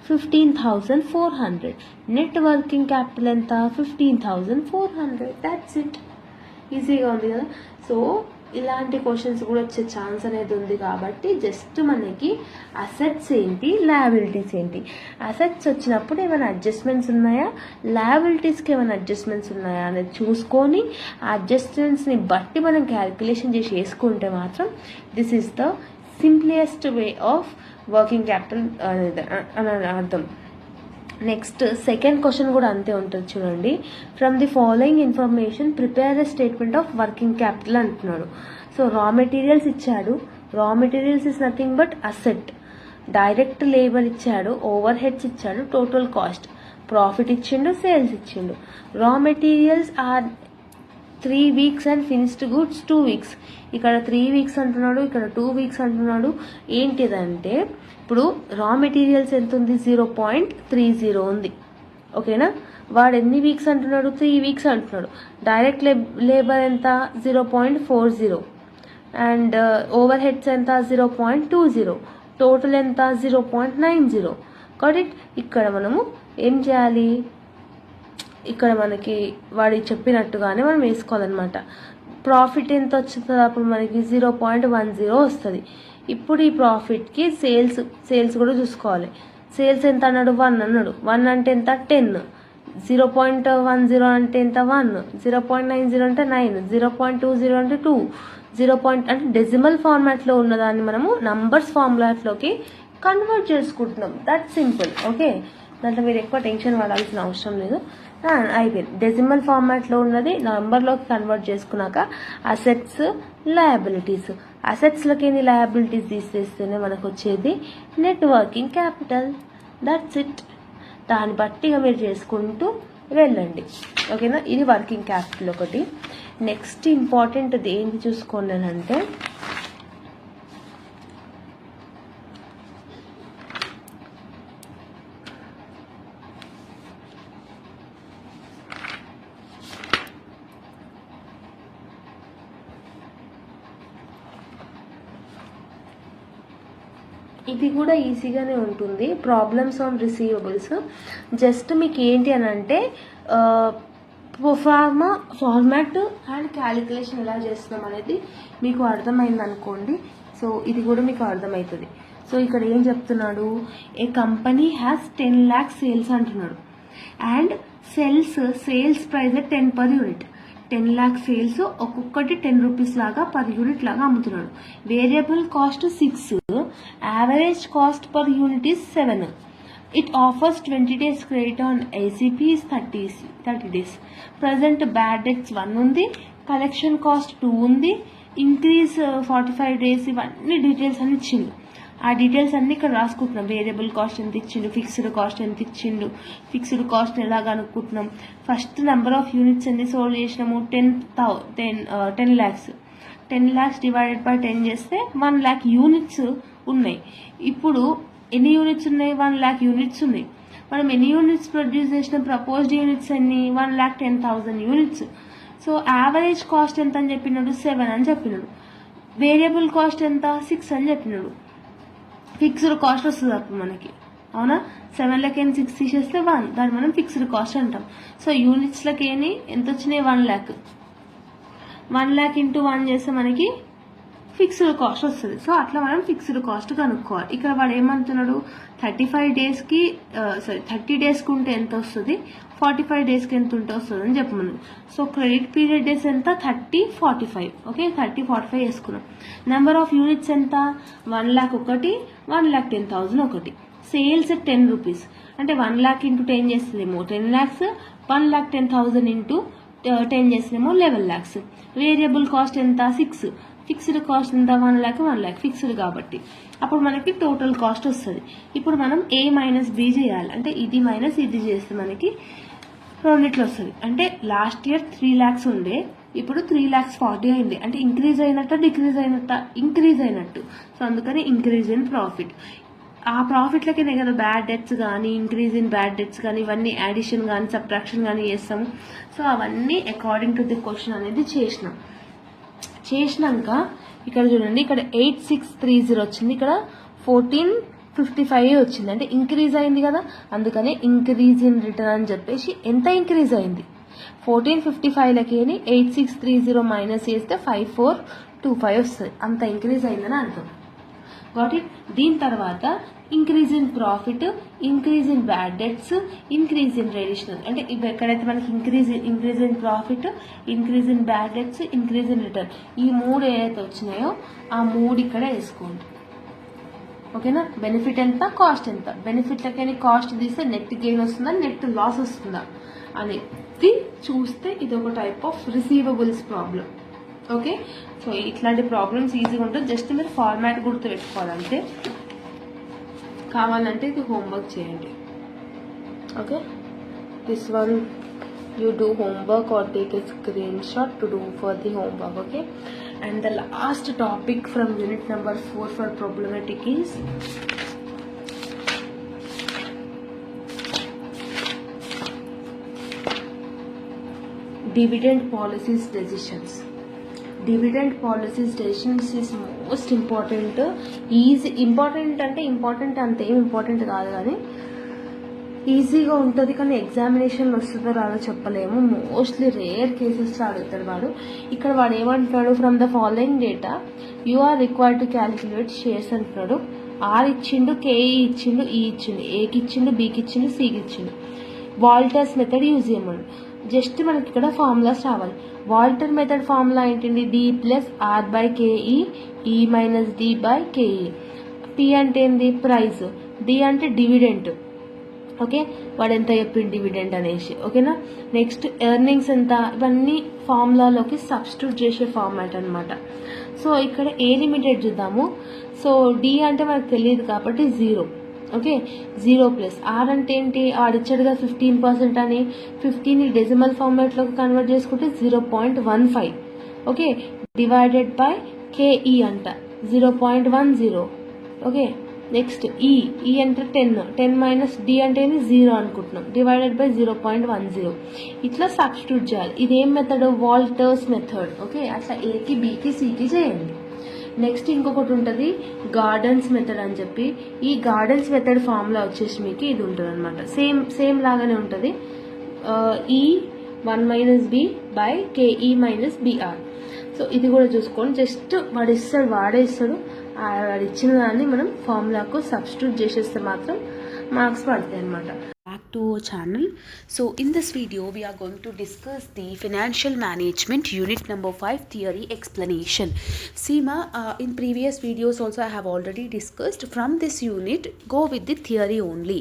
15,400. Net working capital ఎంత 15,400. That's it. ఈజీగా ఉంది కదా. సో ఇలాంటి క్వశ్చన్స్ కూడా వచ్చే ఛాన్స్ అనేది ఉంది కాబట్టి జస్ట్ మనకి అసెట్స్ ఏంటి, లయబిలిటీస్ ఏంటి, అసెట్స్ వచ్చినప్పుడు ఏమైనా అడ్జస్ట్మెంట్స్ ఉన్నాయా, లయబిలిటీస్కి ఏమైనా అడ్జస్ట్మెంట్స్ ఉన్నాయా అనేది చూసుకొని ఆ అడ్జస్ట్మెంట్స్ని బట్టి మనం క్యాలిక్యులేషన్ చేసి వేసుకుంటే మాత్రం this is the simplest way of working capital అనేది అని అర్థం. నెక్స్ట్ సెకండ్ క్వశ్చన్ కూడా అంతే ఉంటుంది చూడండి. From the following information prepare a statement of working capital అంటున్నాడు. సో రా మెటీరియల్స్ ఇచ్చాడు. Raw materials is nothing but asset. Direct labour ఇచ్చాడు, ఓవర్ హెడ్స్ ఇచ్చాడు, టోటల్ కాస్ట్, ప్రాఫిట్ ఇచ్చిండు, సేల్స్ ఇచ్చిండు. Raw materials are 3 weeks and finished goods 2 weeks. ఇక్కడ 3 weeks అంటున్నాడు, ఇక్కడ 2 weeks అంటున్నాడు. ఏంటిదంటే ఇప్పుడు రా మెటీరియల్స్ ఎంత ఉంది 0.30 ఉంది. ఓకేనా, వాడు ఎన్ని వీక్స్ అంటున్నాడు 3 weeks అంటున్నాడు. డైరెక్ట్ లేబర్ ఎంత 0.40 అండ్ ఓవర్ హెడ్స్ ఎంత 0.20, టోటల్ ఎంత 0.90. కాబట్టి ఇక్కడ మనము ఏం చేయాలి, ఇక్కడ మనకి వాడి చెప్పినట్టుగానే మనం వేసుకోవాలన్నమాట. ప్రాఫిట్ ఎంత వచ్చింది అప్పుడు మనకి 0.10 వస్తుంది. ఇప్పుడు ఈ ప్రాఫిట్కి సేల్స్ కూడా చూసుకోవాలి. సేల్స్ ఎంత అన్నాడు 1 అన్నాడు. 1 అంటే ఎంత 10, 0.10 అంటే ఎంత 1, 0.90 అంటే 9, 0.20 అంటే 2, అంటే డెసిమల్ ఫార్మాట్లో ఉన్నదాన్ని మనము నంబర్స్ ఫార్ములాట్లోకి కన్వర్ట్ చేసుకుంటున్నాం. That simple. ఓకే, దాంట్లో మీరు ఎక్కువ టెన్షన్ పడాల్సిన అవసరం లేదు. అయిపోయింది. డెసిమల్ ఫార్మాట్లో ఉన్నది నంబర్లోకి కన్వర్ట్ చేసుకున్నాక అసెట్స్, లయబిలిటీస్. అసెట్స్లోకి ఎన్ని లయబిలిటీస్ తీసేస్తేనే మనకు వచ్చేది net working capital. That's it. దాన్ని బట్టిగా మీరు చేసుకుంటూ వెళ్ళండి. ఓకేనా, ఇది వర్కింగ్ క్యాపిటల్ ఒకటి. నెక్స్ట్ ఇంపార్టెంట్ ఏంటి చూసుకోండి అంటే ఇది కూడా ఈజీగానే ఉంటుంది. Problems on receivables. జస్ట్ మీకు ఏంటి అని అంటే ఫార్మాట్ అండ్ క్యాలిక్యులేషన్ ఎలా చేస్తున్నాం అనేది మీకు అర్థమైంది అనుకోండి. సో ఇది కూడా మీకు అర్థమవుతుంది. సో ఇక్కడ ఏం చెప్తున్నాడు, ఏ కంపెనీ హ్యాస్ 10 lakhs సేల్స్ అంటున్నాడు and sales price 10 per unit. 10 lakhs sales ఒక్కొక్కటి 10 rupees లాగా per unit లాగా అమ్ముతున్నాడు. Variable cost 6, average cost per unit is 7. It offers 20 days credit on ACP is 30 days. Present bad debts 1 ఉంది, collection cost 2 ఉంది, increase 45 days. ఇవన్నీ details అన్ని ఇచ్చిండు. ఆ డీటెయిల్స్ అన్ని ఇక్కడ రాసుకుంటున్నాం. వేరియబుల్ కాస్ట్ ఎంత ఇచ్చిండు, ఫిక్స్డ్ కాస్ట్ ఎంత ఇచ్చిండు, ఫిక్స్డ్ కాస్ట్ ఎలా కనుక్కుంటున్నాం. ఫస్ట్ నెంబర్ ఆఫ్ యూనిట్స్ ఎన్ని సోల్డ్ చేసినాము 10 lakhs. 10 lakhs డివైడెడ్ బై 10 చేస్తే 1 lakh యూనిట్స్ ఉన్నాయి. ఇప్పుడు ఎన్ని యూనిట్స్ ఉన్నాయి 1 lakh యూనిట్స్ ఉన్నాయి. మనం ఎన్ని యూనిట్స్ ప్రొడ్యూస్ చేసిన ప్రపోజ్డ్ యూనిట్స్ ఎన్ని 1,10,000 యూనిట్స్. సో యావరేజ్ కాస్ట్ ఎంత అని చెప్పినాడు 7 అని చెప్పినాడు. వేరియబుల్ కాస్ట్ ఎంత 6 అని చెప్పినాడు. ఫిక్స్డ్ కాస్ట్ వస్తుంది అప్పుడు మనకి, అవునా? 7,00,000 6 తీసేస్తే 1, దాన్ని మనం ఫిక్స్డ్ కాస్ట్ అంటాం. సో యూనిట్స్లకి ఎంత వచ్చినాయి? 1,00,000. 1,00,000 ఇంటూ 1 చేస్తే మనకి ఫిక్స్డ్ కాస్ట్ వస్తుంది. సో అట్లా మనం ఫిక్స్డ్ కాస్ట్ కనుక్కోవాలి. ఇక్కడ వాడు ఏమంటున్నాడు, 35 డేస్కి 30 డేస్కి ఉంటే ఎంత వస్తుంది, 45 డేస్కి ఎంత ఉంటే వస్తుంది అని చెప్పమను. సో క్రెడిట్ పీరియడ్ డేస్ ఎంత? 30, 45. ఓకే, 30, 45 వేసుకున్నాం. నెంబర్ ఆఫ్ యూనిట్స్ ఎంత? 1,00,000 ఒకటి, 1,10,000 ఒకటి. సేల్స్ 10 రూపీస్ అంటే 1,00,000 ఇంటూ 10 చేస్తుందేమో 10 lakhs, 1,10,000 ఇంటూ 10 చేస్తుందేమో 11 lakhs. వేరియబుల్ కాస్ట్ ఎంత? 6. ఫిక్స్డ్ కాస్ట్ ఎంత? 1,00,000, 1,00,000 ఫిక్స్డ్ కాబట్టి అప్పుడు మనకి టోటల్ కాస్ట్ వస్తుంది. ఇప్పుడు మనం A మైనస్ B చేయాలి. అంటే ఇది మైనస్ ఇది చేస్తే మనకి రెండిట్లో వస్తుంది. అంటే లాస్ట్ ఇయర్ 3 lakhs ఉండే, ఇప్పుడు 3,40,000 అయింది. అంటే ఇంక్రీజ్ అయినట్ట డిక్రీజ్ అయినట్ట? ఇంక్రీజ్ అయినట్టు. సో అందుకని ఇంక్రీజ్ ఇన్ ప్రాఫిట్. ఆ ప్రాఫిట్లకి కదా బ్యాడ్ డెట్స్ కానీ, ఇంక్రీజ్ ఇన్ బ్యాడ్ డెట్స్ కానీ, ఇవన్నీ యాడిషన్ కానీ సబ్ట్రాక్షన్ కానీ చేస్తాము. సో అవన్నీ అకార్డింగ్ టు ది క్వశ్చన్ అనేది చేసినాక ఇక్కడ చూడండి, ఇక్కడ 8,630 వచ్చింది, ఇక్కడ 1455 వచ్చింది. అంటే ఇంక్రీజ్ అయింది కదా, అందుకనే ఇంక్రీజ్ ఇన్ రిటర్న్ అని చెప్పేసి ఎంత ఇంక్రీజ్ అయింది 1455లకి 8,630 మైనస్ చేస్తే 5,425 వస్తుంది. అంత ఇంక్రీజ్ అయిందని అర్థం. Got it? దీని తర్వాత increase in profit, increase in bad debts, increase in traditional. అంటే ఇప్పుడు ఎక్కడైతే మనకి increase in profit, increase in bad debts, increase in return, ఈ 3 ఏదైతే వచ్చినాయో ఆ 3 ఇక్కడ వేసుకోండి. ఓకేనా? బెనిఫిట్ ఎంత, కాస్ట్ ఎంత? బెనిఫిట్లకైనా కాస్ట్ తీస్తే నెట్ గెయిన్ వస్తుందా, నెట్ లాస్ వస్తుందా అనేది చూస్తే ఇది ఒక type of receivables problem. Okay, so ఇట్లాంటి ప్రాబ్లమ్స్ ఈజీగా ఉంటుంది. జస్ట్ మీరు ఫార్మాట్ గుర్తు పెట్టుకోవాలంటే, కావాలంటే ఇది హోంవర్క్ చేయండి. Okay, this one you do homework or take a screenshot to do for the homework. Okay, and the last topic from unit number 4 for problematic is dividend policies decisions. Dividend policies decisions is most important. Important అంటే important అంత ఏం important కాదు, కానీ ఈజీగా ఉంటుంది. కానీ ఎగ్జామినేషన్లో వస్తుందో రాదో చెప్పలేము. మోస్ట్లీ రేర్ కేసెస్లో అడుగుతాడు వాడు. ఇక్కడ వాడు ఏమంటున్నాడు, from the following data you are required to calculate shares అంటున్నాడు. ఆర్ ఇచ్చిండు, కేఈ ఇచ్చిండు, ఈ ఇచ్చిండు, ఏకి ఇచ్చిండు, బీకి ఇచ్చిండు, సికి ఇచ్చిండు. వాల్టర్స్ మెథడ్ యూజ్ చేయమను. జస్ట్ మనకి ఇక్కడ ఫార్ములాస్ రావాలి. వాల్టర్ మెథడ్ ఫార్ములా ఏంటండి? D plus R by KE, E minus D by KE. P అంటే ఏంది? ప్రైస్. డి అంటే డివిడెంట్. ఓకే, వాడు ఎంత చెప్పింది డివిడెంట్ అనేసి. ఓకేనా? నెక్స్ట్ ఎర్నింగ్స్ ఎంత, ఇవన్నీ ఫార్ములాలోకి సబ్స్టిట్యూట్ చేసే ఫార్మాట్ అనమాట. సో ఇక్కడ ఏ లిమిటెడ్ చూద్దాము. సో డి అంటే మనకు తెలియదు కాబట్టి 0. ఓకే, 0 ప్లస్ ఆర్ అంటే ఏంటి? ఆడిచ్చాడుగా 15% అని. 15 డెసిమల్ ఫార్మాట్లోకి కన్వర్ట్ చేసుకుంటే 0.15. ఓకే, డివైడెడ్ బై కేఈ అంట 0.10. ఓకే, నెక్స్ట్ ఈ అంటే 10 మైనస్ డి అంటే 0 అనుకుంటున్నాం, డివైడెడ్ బై 0.10. ఇట్లా సబ్స్టిట్యూట్ చేయాలి. ఇదేం మెథడ్? Walters method. ఓకే, అట్లా ఏకి బీకి సికి చేయండి. నెక్స్ట్ ఇంకొకటి ఉంటుంది గార్డెన్స్ మెథడ్ అని చెప్పి. ఈ గార్డెన్స్ మెథడ్ ఫార్ములా వచ్చేసి మీకు ఇది ఉంటుంది అనమాట. సేమ్ లాగానే ఉంటుంది. ఈ 1 minus B by KE minus BR. సో ఇది కూడా చూసుకోండి. జస్ట్ వాడు వాడే ఇస్తాడు. వాడు ఇచ్చిన దాన్ని మనం ఫార్ములాకు సబ్స్టిట్యూట్ చేసేస్తే మాత్రం మార్క్స్ పడతాయి అనమాట. Back to our channel. So in this video we are going to discuss the financial management unit number 5 theory explanation. See in previous videos also I have already discussed. From this unit go with the theory only.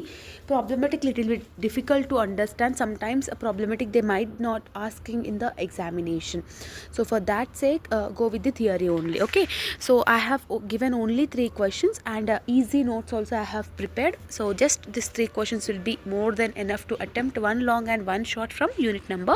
Problematic little bit difficult to understand. Sometimes a problematic they might not asking in the examination. So for that sake go with the theory only. Okay, so I have given only 3 questions and easy notes also I have prepared. So just these 3 questions will be more than enough to attempt one long and one short from unit number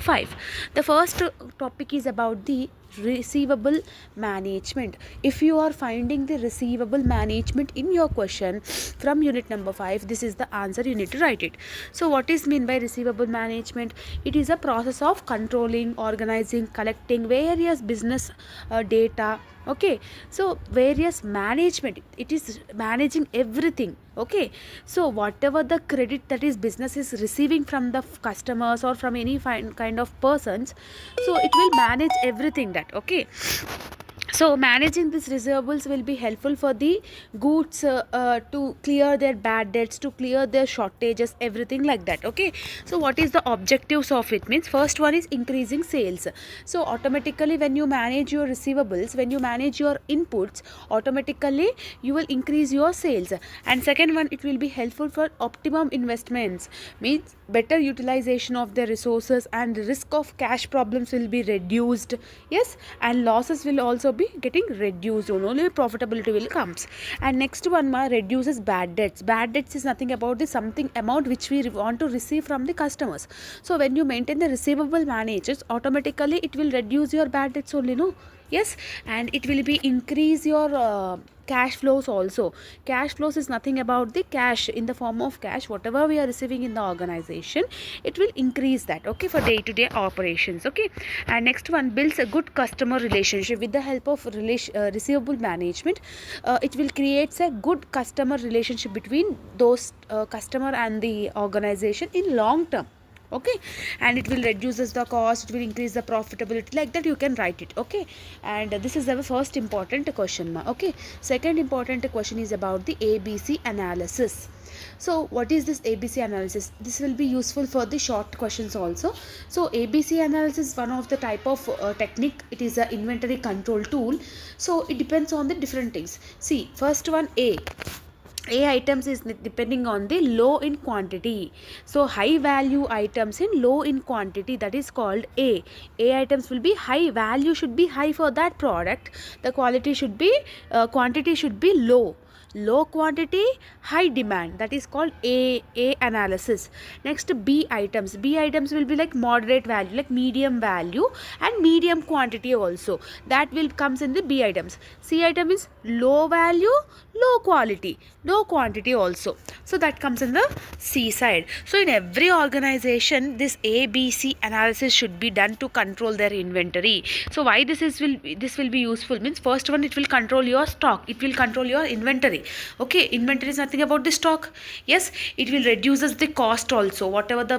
5. The first topic is about the receivable management. If you are finding the receivable management in your question from unit number 5, this is the answer, you need to write it. So what is mean by receivable management? It is a process of controlling, organizing, collecting various business data. Okay, so various management, it is managing everything. Okay, so whatever the credit that is business is receiving from the customers or from any kind of persons, so it will manage everything that. Okay, so managing these receivables will be helpful for the goods to clear their bad debts, to clear their shortages, everything like that. Okay, so what is the objectives of it? Means first one is increasing sales. So automatically when you manage your receivables, when you manage your inputs, automatically you will increase your sales. And second one, it will be helpful for optimum investments, means better utilization of the resources, and risk of cash problems will be reduced. Yes, and losses will also be getting reduced, only profitability will comes. And next one reduces bad debts. Bad debts is nothing about the something amount which we want to receive from the customers. So when you maintain the receivable managers, automatically it will reduce your bad debts only, no? Yes, and it will be increase your cash flows also. Cash flows is nothing about the cash in the form of cash, whatever we are receiving in the organization, it will increase that. Okay, for day to day operations. Okay, and next one, builds a good customer relationship. With the help of receivable management, it will create a good customer relationship between those customer and the organization in long term. Okay, and it will reduces the cost, it will increase the profitability, like that you can write it. Okay, and this is our first important question. Okay, second important question is about the ABC analysis. So what is this ABC analysis? This will be useful for the short questions also. So ABC analysis is one of the type of technique. It is a inventory control tool. So it depends on the different things. See, first one, A items is depending on the low in quantity. So high value items in low in quantity, that is called A. A items will be high value, should be high for that product. The quality should be quantity should be low. Low quantity, high demand, that is called A analysis. Next, B items. B items will be like moderate value, like medium value and medium quantity also. That will comes in the B items. C item is low value, low quality, low quantity also. So that comes in the C side. So in every organization, this ABC analysis should be done to control their inventory. So why this will be useful? Means first one, it will control your stock, it will control your inventory. Okay, inventory is nothing about the stock. Yes, it will reduces the cost also. Whatever the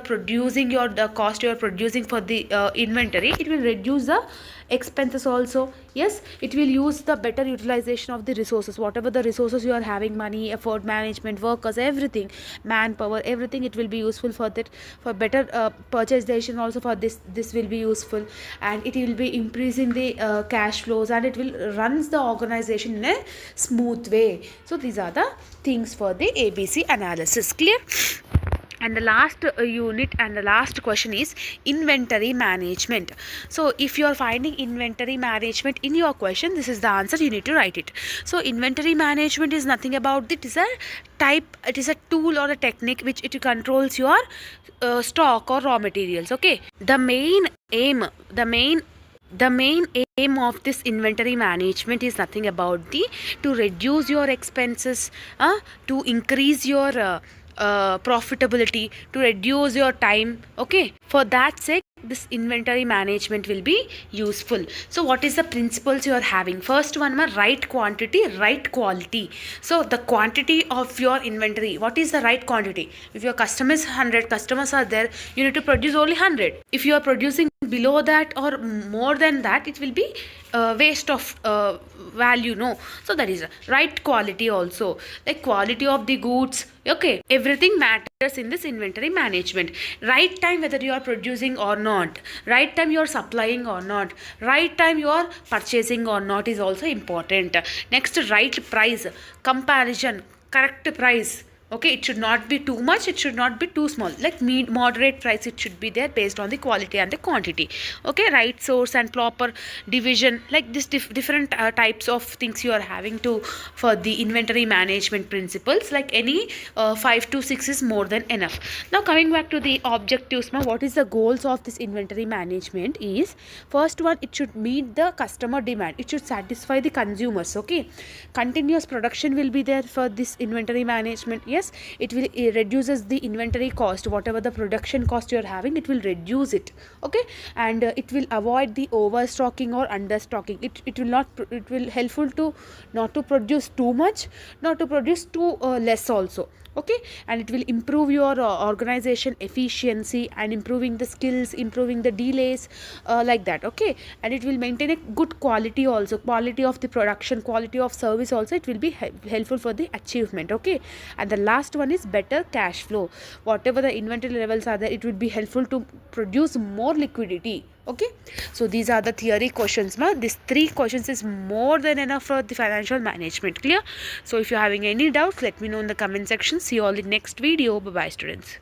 cost you are producing for the inventory, it will reduce the expenses also. Yes, it will use the better utilization of the resources. Whatever the resources you are having, money, effort, management, workers, everything, manpower, everything, it will be useful for that, for better purchase decision also. For this will be useful, and it will be increasing the cash flows, and it will runs the organization in a smooth way. So these are the things for the ABC analysis. Clear? And the last unit and the last question is inventory management. So if you are finding inventory management in your question, this is the answer, you need to write it. So inventory management is nothing about it is a type, it is a tool or a technique which it controls your stock or raw materials. Okay, the main aim of this inventory management is nothing about to reduce your expenses, to increase your profitability, to reduce your time. Okay, for that sake, this inventory management will be useful. So what is the principles you are having? First one, right quantity, right quality. So the quantity of your inventory, what is the right quantity? If your customers 100 customers are there, you need to produce only 100. If you are producing below that or more than that, it will be waste of value, no? So that is right quality also, like quality of the goods. Okay, everything matters in this inventory management. Right time, whether you are producing or not, right time you are supplying or not, right time you are purchasing or not is also important. Next, right price, comparison, correct price. Okay, it should not be too much, it should not be too small, like moderate price it should be there based on the quality and the quantity. Okay, right source and proper division, like this different types of things you are having to for the inventory management principles, like any 5 to 6 is more than enough. Now coming back to the objectives, now what is the goals of this inventory management is, first one, it should meet the customer demand, it should satisfy the consumers. Okay, continuous production will be there for this inventory management. Yes, it will reduces the inventory cost, whatever the production cost you are having, it will reduce it. Okay, and it will avoid the overstocking or understocking. It will not it will helpful to not to produce too much, not to produce too less also. Okay, and it will improve your organization efficiency and improving the skills, improving the delays, like that. Okay, and it will maintain a good quality also, quality of the production, quality of service also, it will be helpful for the achievement. Okay, and the last one is better cash flow, whatever the inventory levels are there, it will be helpful to produce more liquidity. Okay, so these are the theory questions. These 3 questions is more than enough for the financial management. Clear? So if you're having any doubts, let me know in the comment section. See you all in next video. Bye bye, students.